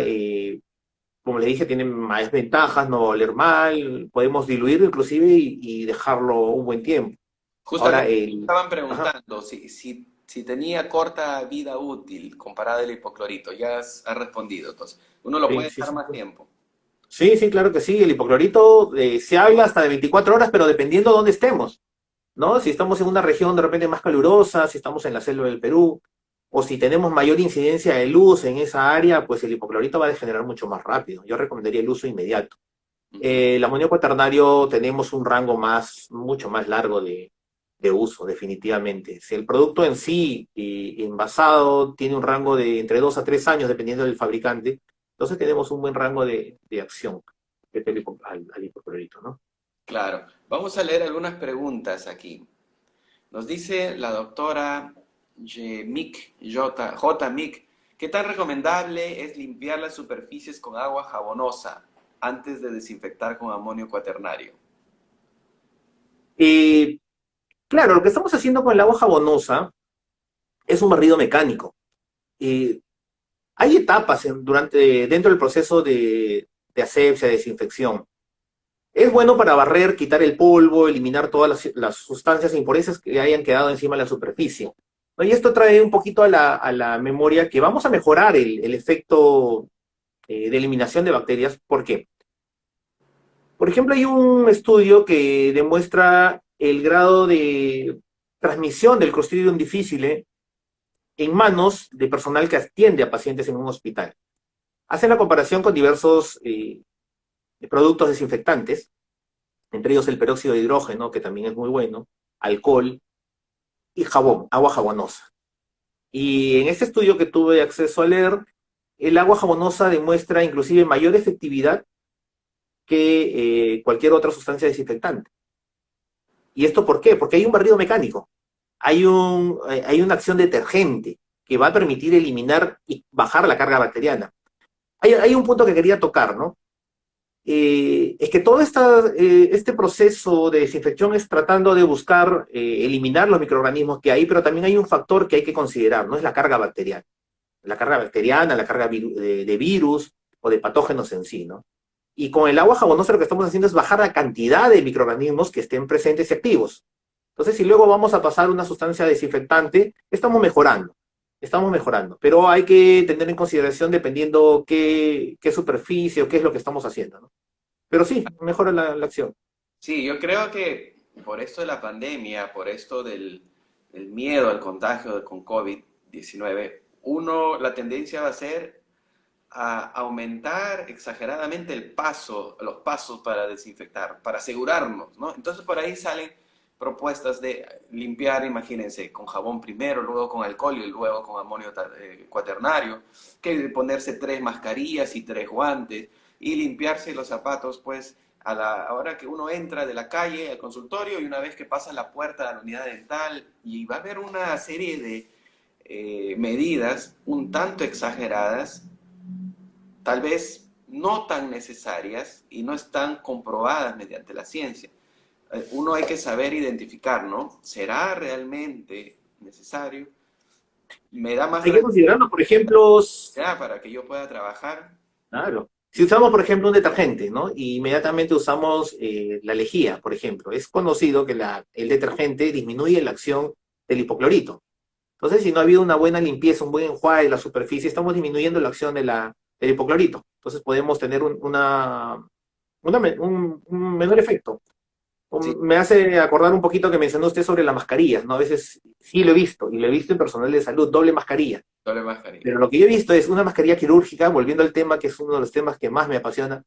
como le dije, tiene más ventajas, no va a oler mal, podemos diluirlo inclusive y dejarlo un buen tiempo. Ahora, Justamente estaban ajá, preguntando si tenía corta vida útil comparada al hipoclorito. Ya has respondido. Entonces, uno lo sí, puede sí, dejar sí. más tiempo. Sí, sí, claro que sí. El hipoclorito se habla hasta de 24 horas, pero dependiendo de dónde estemos, ¿no? Si estamos en una región de repente más calurosa, si estamos en la selva del Perú, o si tenemos mayor incidencia de luz en esa área, pues el hipoclorito va a degenerar mucho más rápido. Yo recomendaría el uso inmediato. Uh -huh. El amonio cuaternario tenemos un rango mucho más largo de uso, definitivamente. Si el producto en sí, envasado, tiene un rango de entre 2 a 3 años, dependiendo del fabricante, entonces tenemos un buen rango de acción al hipoclorito, ¿no? Claro. Vamos a leer algunas preguntas aquí. Nos dice la doctora J. Mick, ¿qué tan recomendable es limpiar las superficies con agua jabonosa antes de desinfectar con amonio cuaternario? Eh, claro, lo que estamos haciendo con el agua jabonosa es un barrido mecánico. Eh, Hay etapas dentro del proceso de asepsia, de desinfección. Es bueno para barrer, quitar el polvo, eliminar todas las sustancias e impurezas que hayan quedado encima de la superficie, ¿no? Y esto trae un poquito a la memoria que vamos a mejorar el efecto de eliminación de bacterias. ¿Por qué? Por ejemplo, hay un estudio que demuestra el grado de transmisión del Clostridium difficile en manos de personal que atiende a pacientes en un hospital. Hacen la comparación con diversos productos desinfectantes, entre ellos el peróxido de hidrógeno, que también es muy bueno, alcohol y jabón, agua jabonosa. Y en este estudio que tuve acceso a leer, el agua jabonosa demuestra inclusive mayor efectividad que cualquier otra sustancia desinfectante. ¿Y esto por qué? Porque hay un barrido mecánico, hay una acción detergente que va a permitir eliminar y bajar la carga bacteriana. Hay un punto que quería tocar, ¿no? Es que todo este proceso de desinfección es tratando de buscar eliminar los microorganismos que hay, pero también hay un factor que hay que considerar, ¿no? Es la carga bacteriana. La carga bacteriana, la carga de virus o de patógenos en sí, ¿no? Y con el agua jabonosa lo que estamos haciendo es bajar la cantidad de microorganismos que estén presentes y activos. Entonces, si luego vamos a pasar una sustancia desinfectante, estamos mejorando, pero hay que tener en consideración dependiendo qué superficie o qué es lo que estamos haciendo, ¿no? Pero sí, mejora la acción. Sí, yo creo que por esto de la pandemia, por esto del miedo al contagio con COVID-19, la tendencia va a ser a aumentar exageradamente los pasos para desinfectar, para asegurarnos, ¿no? Entonces por ahí salen propuestas de limpiar, imagínense, con jabón primero, luego con alcohol y luego con amonio cuaternario, que ponerse 3 mascarillas y 3 guantes y limpiarse los zapatos, pues, a la hora que uno entra de la calle al consultorio y una vez que pasa la puerta de la unidad dental, y va a haber una serie de medidas un tanto exageradas, tal vez no tan necesarias y no están comprobadas mediante la ciencia. Uno hay que saber identificar, ¿no? ¿Será realmente necesario? ¿Me da más Hay que considerarlo, por ejemplo, tranquilidad para que yo pueda trabajar? claro. Si usamos, por ejemplo, un detergente, ¿no? Y inmediatamente usamos la lejía, por ejemplo. Es conocido que el detergente disminuye la acción del hipoclorito. Entonces, si no ha habido una buena limpieza, un buen enjuague de la superficie, estamos disminuyendo la acción del hipoclorito. Entonces, podemos tener un menor efecto. Sí, Me hace acordar un poquito que mencionó usted sobre las mascarillas, ¿no? A veces sí lo he visto, y lo he visto en personal de salud, doble mascarilla. doble mascarilla. Pero lo que yo he visto es una mascarilla quirúrgica, volviendo al tema que es uno de los temas que más me apasiona,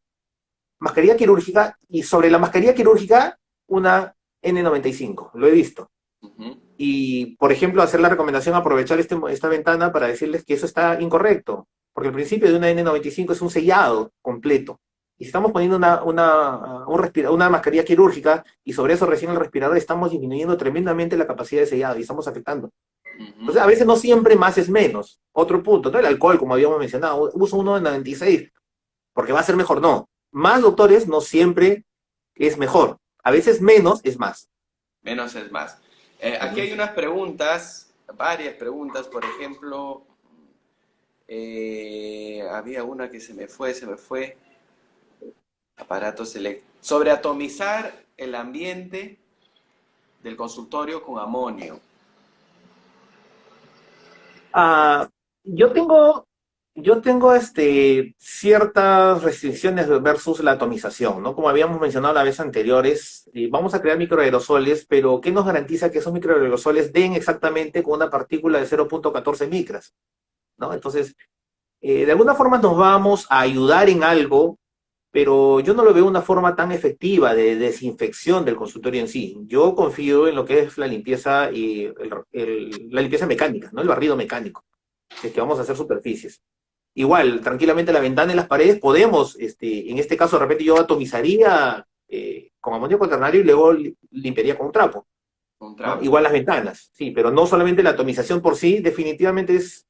mascarilla quirúrgica, y sobre la mascarilla quirúrgica, una N95, lo he visto. Ujú. Y, por ejemplo, hacer la recomendación, aprovechar esta ventana para decirles que eso está incorrecto, porque el principio de una N95 es un sellado completo. Y si estamos poniendo una mascarilla quirúrgica y sobre eso recién el respirador, estamos disminuyendo tremendamente la capacidad de sellado y estamos afectando. Ujú. Entonces, a veces no siempre más es menos. Otro punto, ¿no? El alcohol, como habíamos mencionado, uso uno de 96, porque va a ser mejor. No. Más, doctores, no siempre es mejor. A veces menos es más. Menos es más. Aquí Ujú. hay unas preguntas, varias preguntas, por ejemplo, había una que se me fue, sobre atomizar el ambiente del consultorio con amonio. Ah, yo tengo, yo tengo ciertas restricciones versus la atomización, ¿no? Como habíamos mencionado la vez anteriores, vamos a crear microaerosoles, pero ¿qué nos garantiza que esos microaerosoles den exactamente con una partícula de 0,14 micras, ¿no? Entonces, de alguna forma nos vamos a ayudar en algo, pero yo no lo veo una forma tan efectiva de desinfección del consultorio en sí. Yo confío en lo que es la limpieza y la limpieza mecánica, ¿no? El barrido mecánico, si es que vamos a hacer superficies. Igual, tranquilamente la ventana y las paredes podemos, en este caso de repente yo atomizaría con amonio cuaternario y luego limpiaría con un trapo, Un ¿no? trapo. Igual las ventanas, sí, pero no solamente la atomización por sí, definitivamente es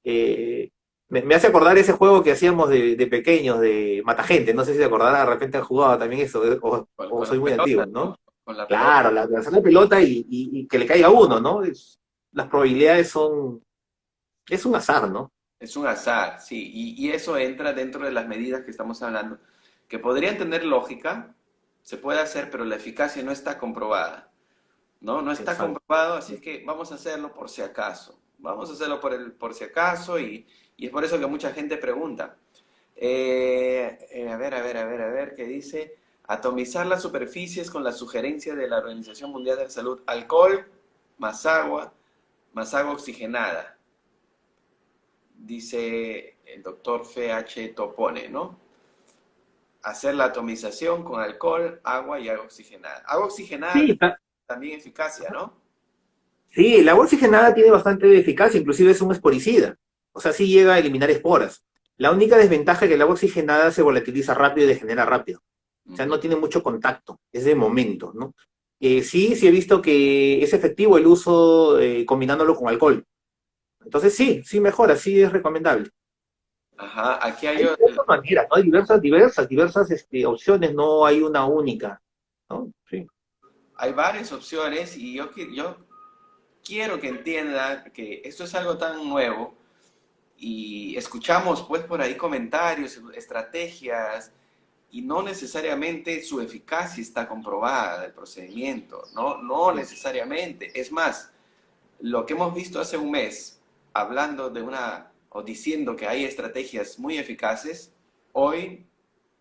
eh, me hace acordar ese juego que hacíamos de pequeños, de Matagente. No sé si te acordarás, de repente has jugado también eso, o Con la soy muy pelota, antiguo, ¿no? ¿no? Con la pelota. Claro, lanzar la pelota y que le caiga a uno, ¿no? Las probabilidades es un azar, ¿no? Es un azar, sí. Y eso entra dentro de las medidas que estamos hablando, que podrían tener lógica, se puede hacer, pero la eficacia no está comprobada. ¿No? No está Exacto. comprobado, así es que vamos a hacerlo por si acaso. Vamos a hacerlo por si acaso y es por eso que mucha gente pregunta. A ver, ¿qué dice? Atomizar las superficies con la sugerencia de la Organización Mundial de la Salud. Alcohol más agua oxigenada, dice el doctor FH Topone, ¿no? Hacer la atomización con alcohol, agua y agua oxigenada. Agua oxigenada Sí, también eficacia, ¿no? sí, el agua oxigenada tiene bastante eficacia, inclusive es un esporicida. O sea, sí llega a eliminar esporas. La única desventaja es que el agua oxigenada se volatiliza rápido y degenera rápido. O sea, Ujú. no tiene mucho contacto, es de momento, ¿no? Sí, sí he visto que es efectivo el uso combinándolo con alcohol. Entonces sí, sí mejora, sí es recomendable. Ajá, aquí hay, Hay diversas maneras, ¿no? Hay diversas opciones, no hay una única, ¿no? Sí. hay varias opciones y yo quiero que entienda que esto es algo tan nuevo y escuchamos pues por ahí comentarios, estrategias y no necesariamente su eficacia está comprobada del procedimiento, no, no necesariamente. Es más, lo que hemos visto hace un mes, hablando de una o diciendo que hay estrategias muy eficaces, hoy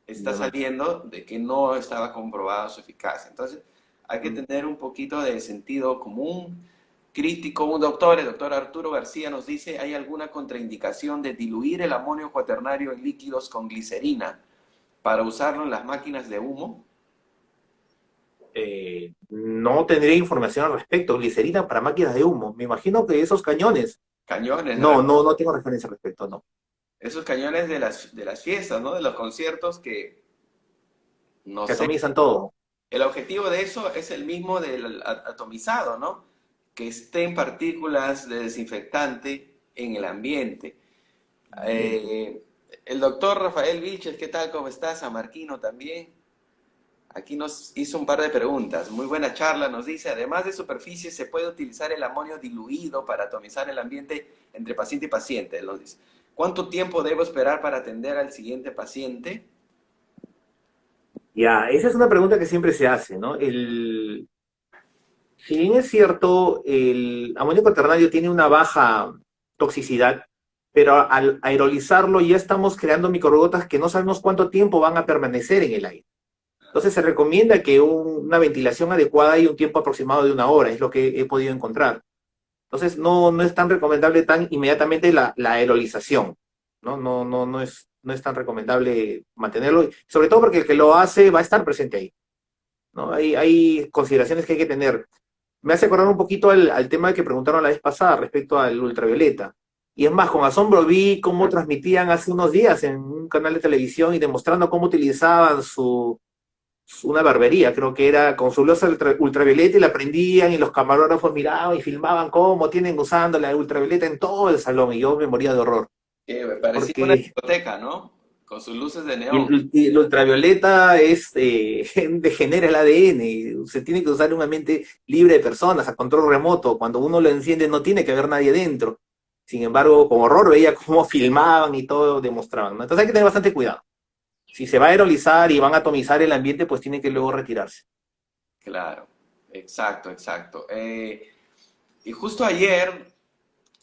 está Ya no. saliendo de que no estaba comprobada su eficacia. Entonces, hay que tener un poquito de sentido común, crítico. Un doctor, el doctor Arturo García, nos dice, ¿hay alguna contraindicación de diluir el amonio cuaternario en líquidos con glicerina para usarlo en las máquinas de humo? No tendría información al respecto. Glicerina para máquinas de humo. Me imagino que esos cañones. Cañones, No, no, no tengo referencia al respecto, no. esos cañones de las fiestas, ¿no? De los conciertos que, no Que sé, atomizan todo. el objetivo de eso es el mismo del atomizado, ¿no? Que estén partículas de desinfectante en el ambiente. Eh, el doctor Rafael Vilches, ¿qué tal? ¿Cómo estás? San Marquino también. Aquí nos hizo un par de preguntas. Muy buena charla, nos dice, además de superficie, ¿se puede utilizar el amonio diluido para atomizar el ambiente entre paciente y paciente? Él nos dice. ¿Cuánto tiempo debo esperar para atender al siguiente paciente? Ya, esa es una pregunta que siempre se hace, ¿no? Si bien es cierto, el amonio cuaternario tiene una baja toxicidad, pero al aerolizarlo ya estamos creando microgotas que no sabemos cuánto tiempo van a permanecer en el aire. Entonces se recomienda que una ventilación adecuada y un tiempo aproximado de una hora, es lo que he podido encontrar. Entonces no es tan recomendable tan inmediatamente la aerolización, ¿no? No es tan recomendable mantenerlo, sobre todo porque el que lo hace va a estar presente ahí, ¿no? Hay consideraciones que hay que tener. Me hace acordar un poquito al tema que preguntaron la vez pasada respecto al ultravioleta. Y es más, con asombro vi cómo transmitían hace unos días en un canal de televisión y demostrando cómo utilizaban una barbería, creo que era con su luz ultravioleta y la prendían y los camarógrafos miraban y filmaban cómo tienen usando la ultravioleta en todo el salón y yo me moría de horror. Parecía una Porque discoteca, ¿no? Con sus luces de neón. el ultravioleta degenera el ADN, se tiene que usar en un ambiente libre de personas, a control remoto, cuando uno lo enciende no tiene que haber nadie dentro. Sin embargo, con horror veía cómo filmaban y todo demostraban, ¿no? Entonces hay que tener bastante cuidado. Si se va a aerolizar y van a atomizar el ambiente, pues tienen que luego retirarse. Claro, exacto, exacto. Y justo ayer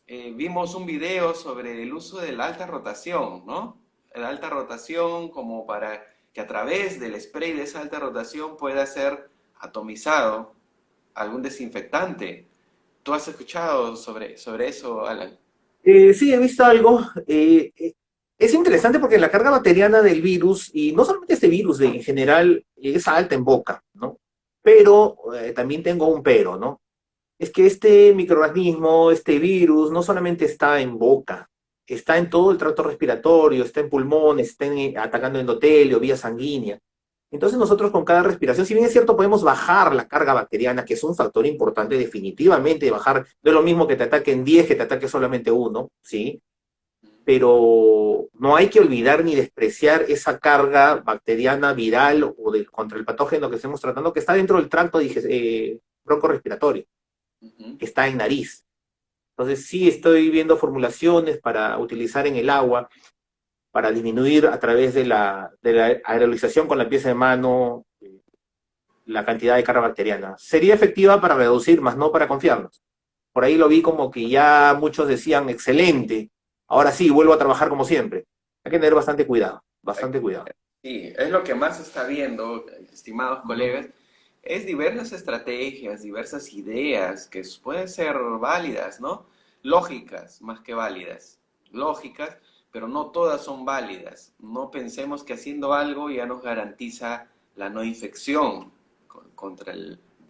vimos un video sobre el uso de la alta rotación, ¿no? La alta rotación como para que a través del spray de esa alta rotación pueda ser atomizado algún desinfectante. ¿Tú has escuchado sobre eso, Alan? Sí, he visto algo. Es interesante porque la carga bacteriana del virus, y no solamente este virus, en general, es alta en boca, ¿no? Pero también tengo un pero, ¿no? Es que este microorganismo, este virus, no solamente está en boca, está en todo el tracto respiratorio, está en pulmones, está atacando endotelio, vía sanguínea. Entonces nosotros con cada respiración, si bien es cierto, podemos bajar la carga bacteriana, que es un factor importante definitivamente, bajar, no es lo mismo que te ataquen 10 que te ataque solamente uno, ¿sí? Pero no hay que olvidar ni despreciar esa carga bacteriana viral o contra el patógeno que estemos tratando, que está dentro del tracto broncorespiratorio, Ujú. que está en nariz. Entonces sí estoy viendo formulaciones para utilizar en el agua, para disminuir a través de la aerolización con la pieza de mano la cantidad de carga bacteriana. Sería efectiva para reducir, más no para confiarnos. Por ahí lo vi como que ya muchos decían, excelente, ahora sí, vuelvo a trabajar como siempre. Hay que tener bastante cuidado, bastante cuidado. Sí, es lo que más se está viendo, estimados colegas, es diversas estrategias, diversas ideas que pueden ser válidas, ¿no? Lógicas, más que válidas. Lógicas, pero no todas son válidas. No pensemos que haciendo algo ya nos garantiza la no infección contra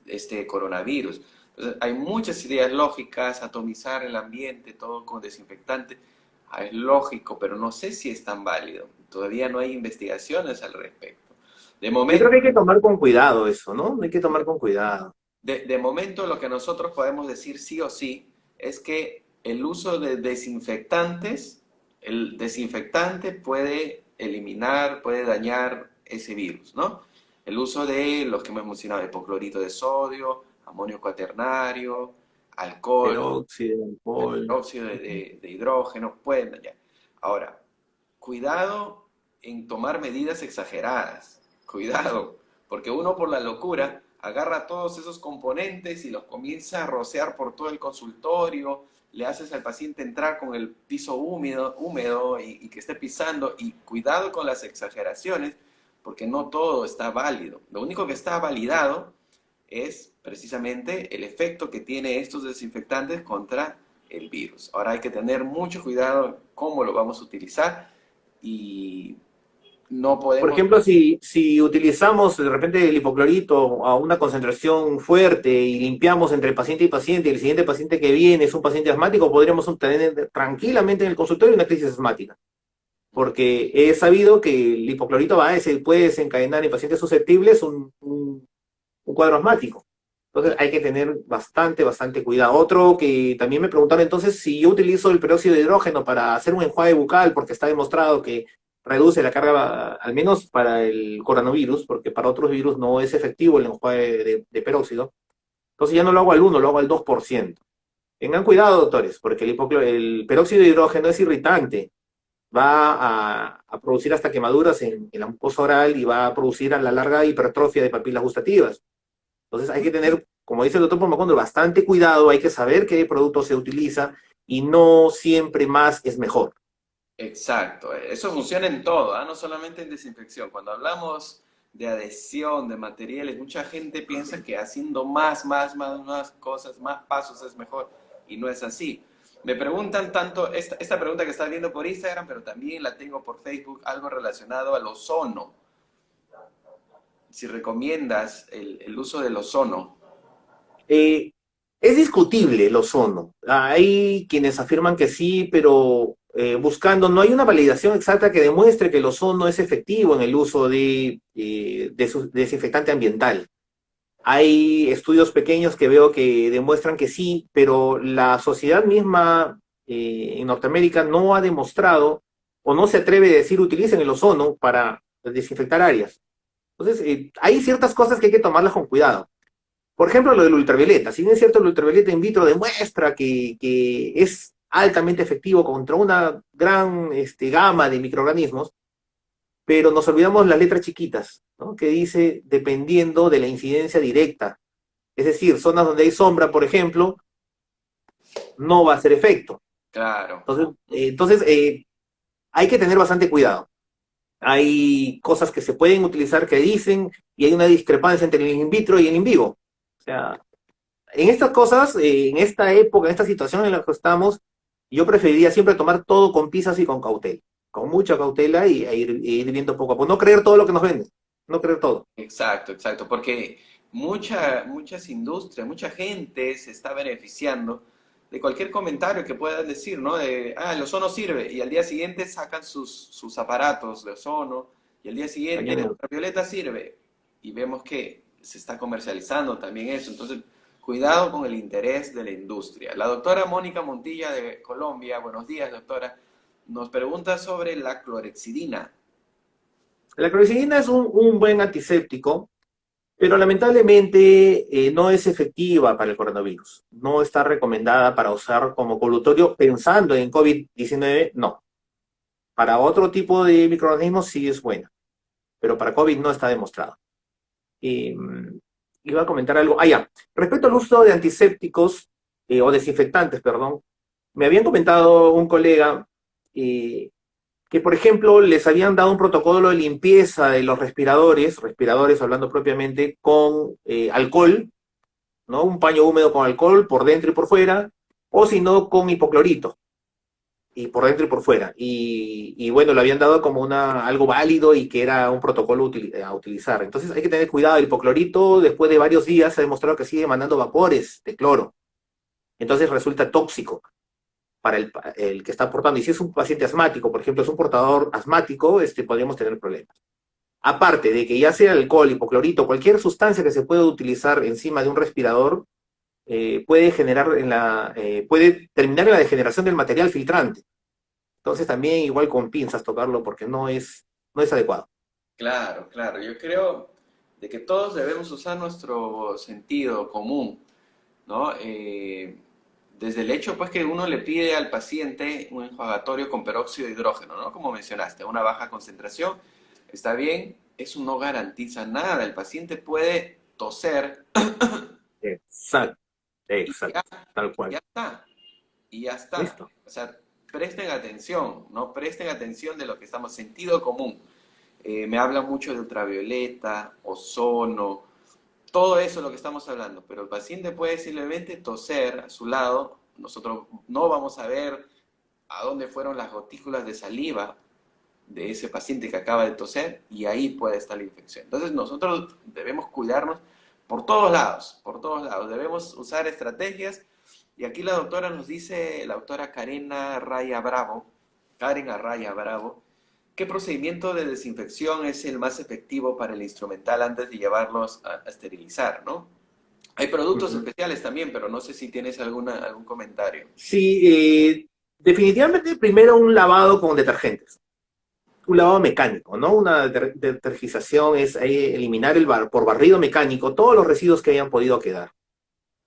este coronavirus. Entonces, hay muchas ideas lógicas, atomizar el ambiente, todo con desinfectante. Es lógico, pero no sé si es tan válido. Todavía no hay investigaciones al respecto. De Yo creo momento, que hay que tomar con cuidado eso, ¿no? Hay que tomar con cuidado. de momento lo que nosotros podemos decir sí o sí es que el uso de desinfectantes, el desinfectante puede eliminar, puede dañar ese virus, ¿no? El uso de los que hemos mencionado, hipoclorito de sodio, amonio cuaternario, alcohol, Peróxido, el alcohol. peróxido de hidrógeno, pueden dañar. Ahora, cuidado en tomar medidas exageradas. Cuidado, porque uno por la locura agarra todos esos componentes y los comienza a rociar por todo el consultorio, le haces al paciente entrar con el piso húmedo y que esté pisando, y cuidado con las exageraciones, porque no todo está válido. Lo único que está validado es precisamente el efecto que tiene estos desinfectantes contra el virus. Ahora hay que tener mucho cuidado cómo lo vamos a utilizar y no Por podemos... ejemplo, si utilizamos de repente el hipoclorito a una concentración fuerte y limpiamos entre paciente y paciente, y el siguiente paciente que viene es un paciente asmático, podríamos tener tranquilamente en el consultorio una crisis asmática. Porque he sabido que el hipoclorito puede desencadenar en pacientes susceptibles un cuadro asmático. Entonces hay que tener bastante, bastante cuidado. Otro que también me preguntaron entonces si yo utilizo el peróxido de hidrógeno para hacer un enjuague bucal, porque está demostrado que reduce la carga, al menos para el coronavirus, porque para otros virus no es efectivo el enjuague de peróxido. Entonces ya no lo hago al 1, lo hago al 2%. Tengan cuidado, doctores, porque el peróxido de hidrógeno es irritante. Va a producir hasta quemaduras en la mucosa oral y va a producir a la larga hipertrofia de papilas gustativas. Entonces hay que tener, como dice el doctor Pomacondo, bastante cuidado, hay que saber qué producto se utiliza y no siempre más es mejor. Exacto, eso funciona en todo, ¿ah? No solamente en desinfección. Cuando hablamos de adhesión, de materiales, mucha gente piensa que haciendo más cosas, más pasos es mejor, y no es así. Me preguntan tanto, esta pregunta que estás viendo por Instagram, pero también la tengo por Facebook, algo relacionado al ozono. Si recomiendas el uso del ozono. Eh, es discutible el ozono. Hay quienes afirman que sí, pero buscando, no hay una validación exacta que demuestre que el ozono es efectivo en el uso de su desinfectante ambiental. Hay estudios pequeños que veo que demuestran que sí, pero la sociedad misma en Norteamérica no ha demostrado o no se atreve a decir utilicen el ozono para desinfectar áreas. Entonces, hay ciertas cosas que hay que tomarlas con cuidado. Por ejemplo, lo del ultravioleta. Si bien es cierto, el ultravioleta in vitro demuestra que es altamente efectivo contra una gran gama de microorganismos, pero nos olvidamos las letras chiquitas, ¿no? Que dice dependiendo de la incidencia directa. Es decir, zonas donde hay sombra, por ejemplo, no va a hacer efecto. Claro. Entonces, hay que tener bastante cuidado. Hay cosas que se pueden utilizar que dicen y hay una discrepancia entre el in vitro y el in vivo. O sea, en estas cosas, en esta época, en esta situación en la que estamos, yo preferiría siempre tomar todo con pinzas y con cautela. con mucha cautela e ir viendo poco a poco. No creer todo lo que nos venden, no creer todo. Exacto, exacto, porque muchas industrias, mucha gente se está beneficiando de cualquier comentario que puedan decir, ¿no? De, el ozono sirve, y al día siguiente sacan sus aparatos de ozono, y al día siguiente el Cañón. ultravioleta sirve, y vemos que se está comercializando también eso. Entonces, cuidado con el interés de la industria. La doctora Mónica Montilla de Colombia, buenos días, doctora, nos pregunta sobre la clorexidina. La clorexidina es un buen antiséptico, pero lamentablemente no es efectiva para el coronavirus. No está recomendada para usar como colutorio pensando en COVID-19, no. Para otro tipo de microorganismos sí es buena, pero para COVID no está demostrado. Eh, Iba a comentar algo. Ya. Respecto al uso de antisépticos, o desinfectantes, perdón, me habían comentado un colega que, por ejemplo, les habían dado un protocolo de limpieza de los respiradores hablando propiamente, con alcohol, ¿no? Un paño húmedo con alcohol por dentro y por fuera, o si no, con hipoclorito, y por dentro y por fuera. Y bueno, lo habían dado como algo válido y que era un protocolo a utilizar. Entonces hay que tener cuidado. El hipoclorito, después de varios días, se ha demostrado que sigue mandando vapores de cloro. Entonces resulta tóxico para el que está portando. Y si es un paciente asmático, por ejemplo, es un portador asmático, podríamos tener problemas. Aparte de que ya sea alcohol, hipoclorito, cualquier sustancia que se pueda utilizar encima de un respirador, puede terminar en la degeneración del material filtrante. Entonces también igual con pinzas tocarlo porque no es adecuado. Claro, claro. Yo creo de que todos debemos usar nuestro sentido común, ¿no? Desde el hecho, pues, que uno le pide al paciente un enjuagatorio con peróxido de hidrógeno, ¿no? Como mencionaste, una baja concentración, está bien, eso no garantiza nada. El paciente puede toser Exacto, y ya, exacto, tal y cual. ya está, y ya está. Listo. O sea, presten atención, ¿no? Presten atención de lo que estamos, sentido común. Me habla mucho de ultravioleta, ozono, todo eso es lo que estamos hablando, pero el paciente puede simplemente toser a su lado, nosotros no vamos a ver a dónde fueron las gotículas de saliva de ese paciente que acaba de toser, y ahí puede estar la infección. Entonces nosotros debemos cuidarnos por todos lados, debemos usar estrategias, y aquí la doctora nos dice, la doctora Karen Arraya Bravo, ¿qué procedimiento de desinfección es el más efectivo para el instrumental antes de llevarlos a esterilizar, ¿no? Hay productos Ujú. especiales también, pero no sé si tienes algún comentario. Sí, definitivamente primero un lavado con detergentes. Un lavado mecánico, ¿no? Una detergización es eliminar por barrido mecánico todos los residuos que hayan podido quedar.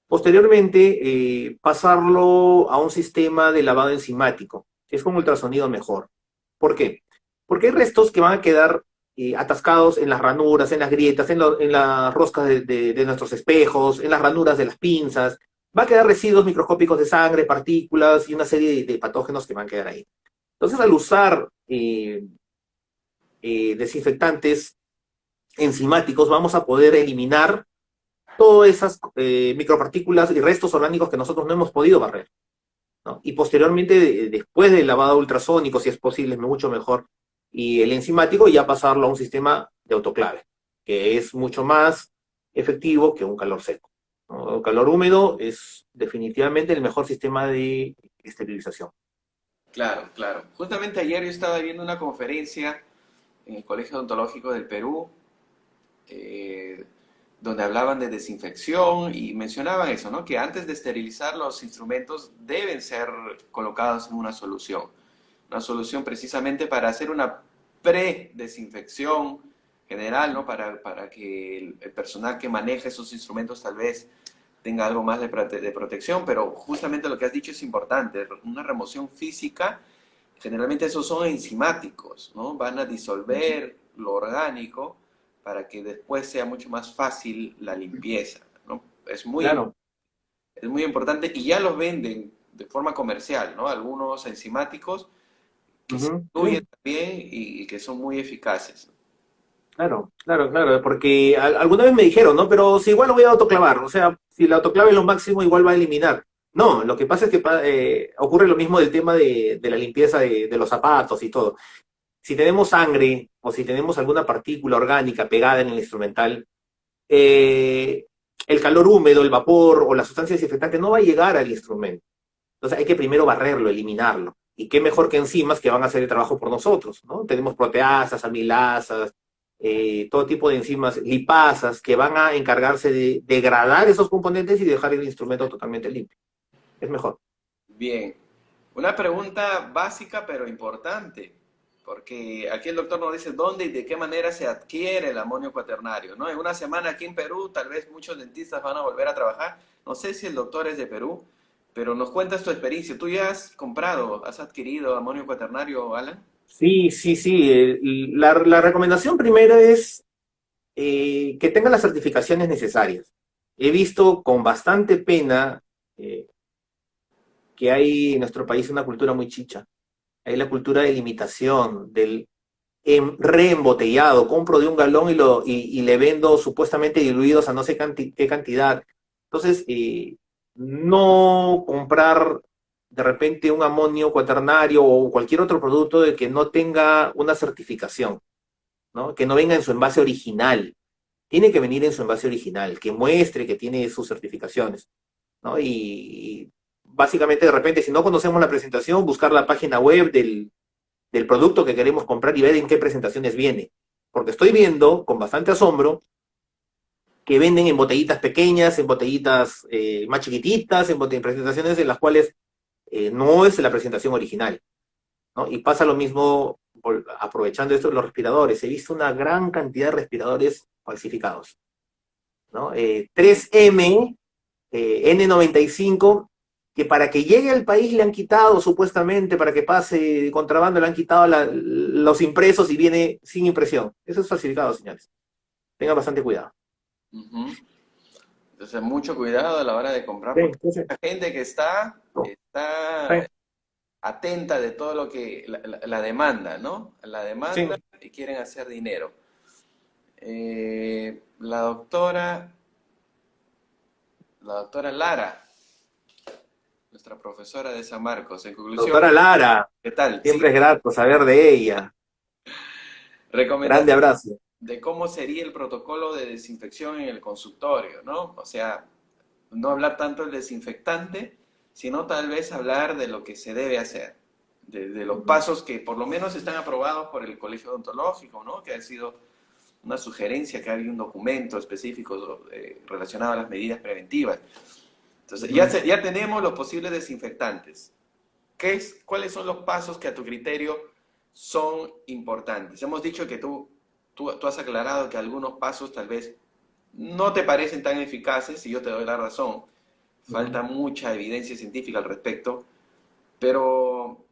Posteriormente, pasarlo a un sistema de lavado enzimático, que es con ultrasonido mejor. ¿Por qué? Porque hay restos que van a quedar atascados en las ranuras, en las grietas, en las roscas de nuestros espejos, en las ranuras de las pinzas. Va a quedar residuos microscópicos de sangre, partículas y una serie de patógenos que van a quedar ahí. Entonces, al usar desinfectantes enzimáticos, vamos a poder eliminar todas esas micropartículas y restos orgánicos que nosotros no hemos podido barrer, ¿no? Y posteriormente, después del lavado ultrasónico, si es posible, es mucho mejor, y el enzimático ya pasarlo a un sistema de autoclave, que es mucho más efectivo que un calor seco, ¿no? Un calor húmedo es definitivamente el mejor sistema de esterilización. Claro, claro. Justamente ayer yo estaba viendo una conferencia en el Colegio Odontológico del Perú, eh, donde hablaban de desinfección y mencionaban eso, ¿no? Que antes de esterilizar los instrumentos deben ser colocados en una solución precisamente para hacer una pre-desinfección general, ¿no? Para que el personal que maneja esos instrumentos tal vez tenga algo más de protección, pero justamente lo que has dicho es importante, una remoción física, generalmente esos son enzimáticos, ¿no? Van a disolver lo orgánico para que después sea mucho más fácil la limpieza, ¿no? Claro. Es muy importante y ya los venden de forma comercial, ¿no? Algunos enzimáticos que se Ujú, incluyen sí. también y que son muy eficaces. Claro, claro, claro, porque alguna vez me dijeron, ¿no? Pero si igual lo voy a autoclavar, o sea, si la autoclave es lo máximo, igual va a eliminar. No, lo que pasa es que ocurre lo mismo del tema de la limpieza de los zapatos y todo. Si tenemos sangre o si tenemos alguna partícula orgánica pegada en el instrumental, eh, el calor húmedo, el vapor o la sustancia desinfectante no va a llegar al instrumento. Entonces hay que primero barrerlo, eliminarlo. Y qué mejor que enzimas que van a hacer el trabajo por nosotros, ¿no? Tenemos proteasas, amilasas, todo tipo de enzimas, lipasas, que van a encargarse de degradar esos componentes y dejar el instrumento totalmente limpio. Es mejor. Bien, una pregunta básica pero importante, porque aquí el doctor nos dice dónde y de qué manera se adquiere el amonio cuaternario, ¿no? En una semana aquí en Perú, tal vez muchos dentistas van a volver a trabajar. No sé si el doctor es de Perú, pero nos cuentas tu experiencia. ¿Tú ya has comprado, has adquirido amonio cuaternario, Alan? Sí, sí, sí. La recomendación primera es que tenga las certificaciones necesarias. He visto con bastante pena eh, que hay en nuestro país una cultura muy chicha. Hay la cultura de limitación, del reembotellado. Compro de un galón y le vendo supuestamente diluidos a no sé qué cantidad. Entonces, no comprar de repente un amonio cuaternario o cualquier otro producto de que no tenga una certificación, ¿no? Que no venga en su envase original. Tiene que venir en su envase original, que muestre que tiene sus certificaciones, ¿no? Y básicamente de repente, si no conocemos la presentación, buscar la página web del producto que queremos comprar y ver en qué presentaciones viene. Porque estoy viendo con bastante asombro que venden en botellitas pequeñas, en botellitas más chiquititas, en presentaciones en las cuales no es la presentación original, ¿no? Y pasa lo mismo, aprovechando esto de los respiradores. He visto una gran cantidad de respiradores falsificados, ¿no? 3M, N95, que para que llegue al país le han quitado, supuestamente, para que pase de contrabando, le han quitado los impresos y viene sin impresión. Eso es falsificado, señores. Tengan bastante cuidado. Ujú. Entonces, mucho cuidado a la hora de comprar, Sí, porque sí, sí. hay gente que está atenta de todo lo que la demanda, ¿no? La Sí. demanda y quieren hacer dinero. La doctora, Lara, nuestra profesora de San Marcos, en conclusión, Doctora Lara, ¿qué tal? Sí, siempre es grato saber de ella. Grande recomendación abrazo. de cómo sería el protocolo de desinfección en el consultorio, ¿no? O sea, no hablar tanto del desinfectante, sino tal vez hablar de lo que se debe hacer, de los pasos que por lo menos están aprobados por el Colegio Odontológico, ¿no? Que ha sido una sugerencia, que hay un documento específico relacionado a las medidas preventivas. Entonces, ya tenemos los posibles desinfectantes. ¿Cuáles son los pasos que a tu criterio son importantes? Hemos dicho que tú has aclarado que algunos pasos tal vez no te parecen tan eficaces, y yo te doy la razón. Falta mucha evidencia científica al respecto, pero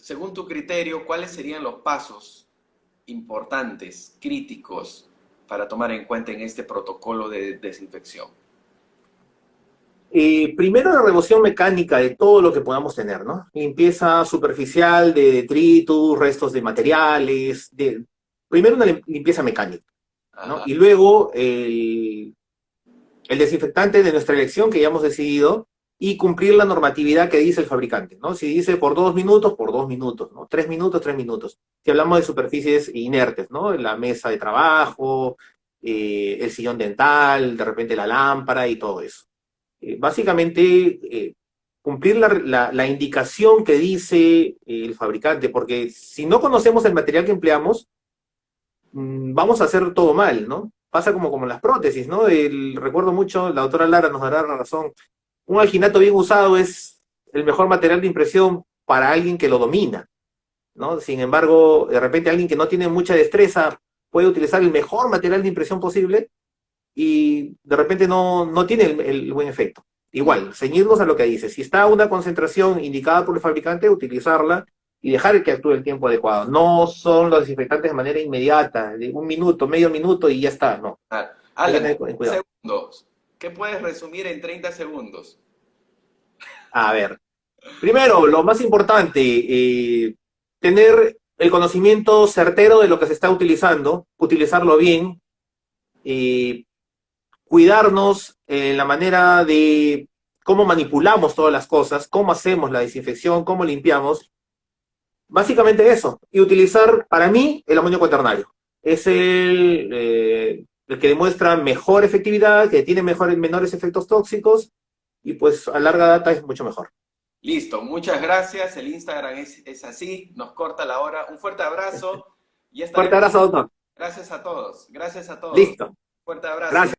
según tu criterio, ¿cuáles serían los pasos importantes, críticos, para tomar en cuenta en este protocolo de desinfección? Primero la remoción mecánica de todo lo que podamos tener, ¿no? Limpieza superficial de detritus, restos de materiales, primero una limpieza mecánica, ¿no? Ajá. Y luego el desinfectante de nuestra elección que ya hemos decidido y cumplir la normatividad que dice el fabricante, ¿no? Si dice por 2 minutos, ¿no? 3 minutos, 3 minutos. Si hablamos de superficies inertes, ¿no? La mesa de trabajo, el sillón dental, de repente la lámpara y todo eso. Básicamente, cumplir la indicación que dice el fabricante, porque si no conocemos el material que empleamos, vamos a hacer todo mal, ¿no? Pasa como las prótesis, ¿no? Recuerdo mucho, la doctora Lara nos dará la razón, un alginato bien usado es el mejor material de impresión para alguien que lo domina, ¿no? Sin embargo, de repente alguien que no tiene mucha destreza puede utilizar el mejor material de impresión posible y de repente no tiene el buen efecto. Igual, ceñirnos a lo que dice. Si está una concentración indicada por el fabricante, utilizarla y dejar que actúe el tiempo adecuado. No son los desinfectantes de manera inmediata, de 1 minuto, medio minuto y ya está, no. Hay que Alan, tener cuidado. segundos. ¿Qué puedes resumir en 30 segundos? A ver, primero, lo más importante, tener el conocimiento certero de lo que se está utilizando, utilizarlo bien, eh, cuidarnos en la manera de cómo manipulamos todas las cosas, cómo hacemos la desinfección, cómo limpiamos. Básicamente eso. Y utilizar, para mí, el amonio cuaternario. Es el que demuestra mejor efectividad, que tiene menores efectos tóxicos y pues a larga data es mucho mejor. Listo, muchas gracias. El Instagram es así, nos corta la hora. Un fuerte abrazo y Fuerte estaremos. abrazo, doctor. Gracias a todos. Gracias a todos. Listo. Fuerte abrazo. Gracias.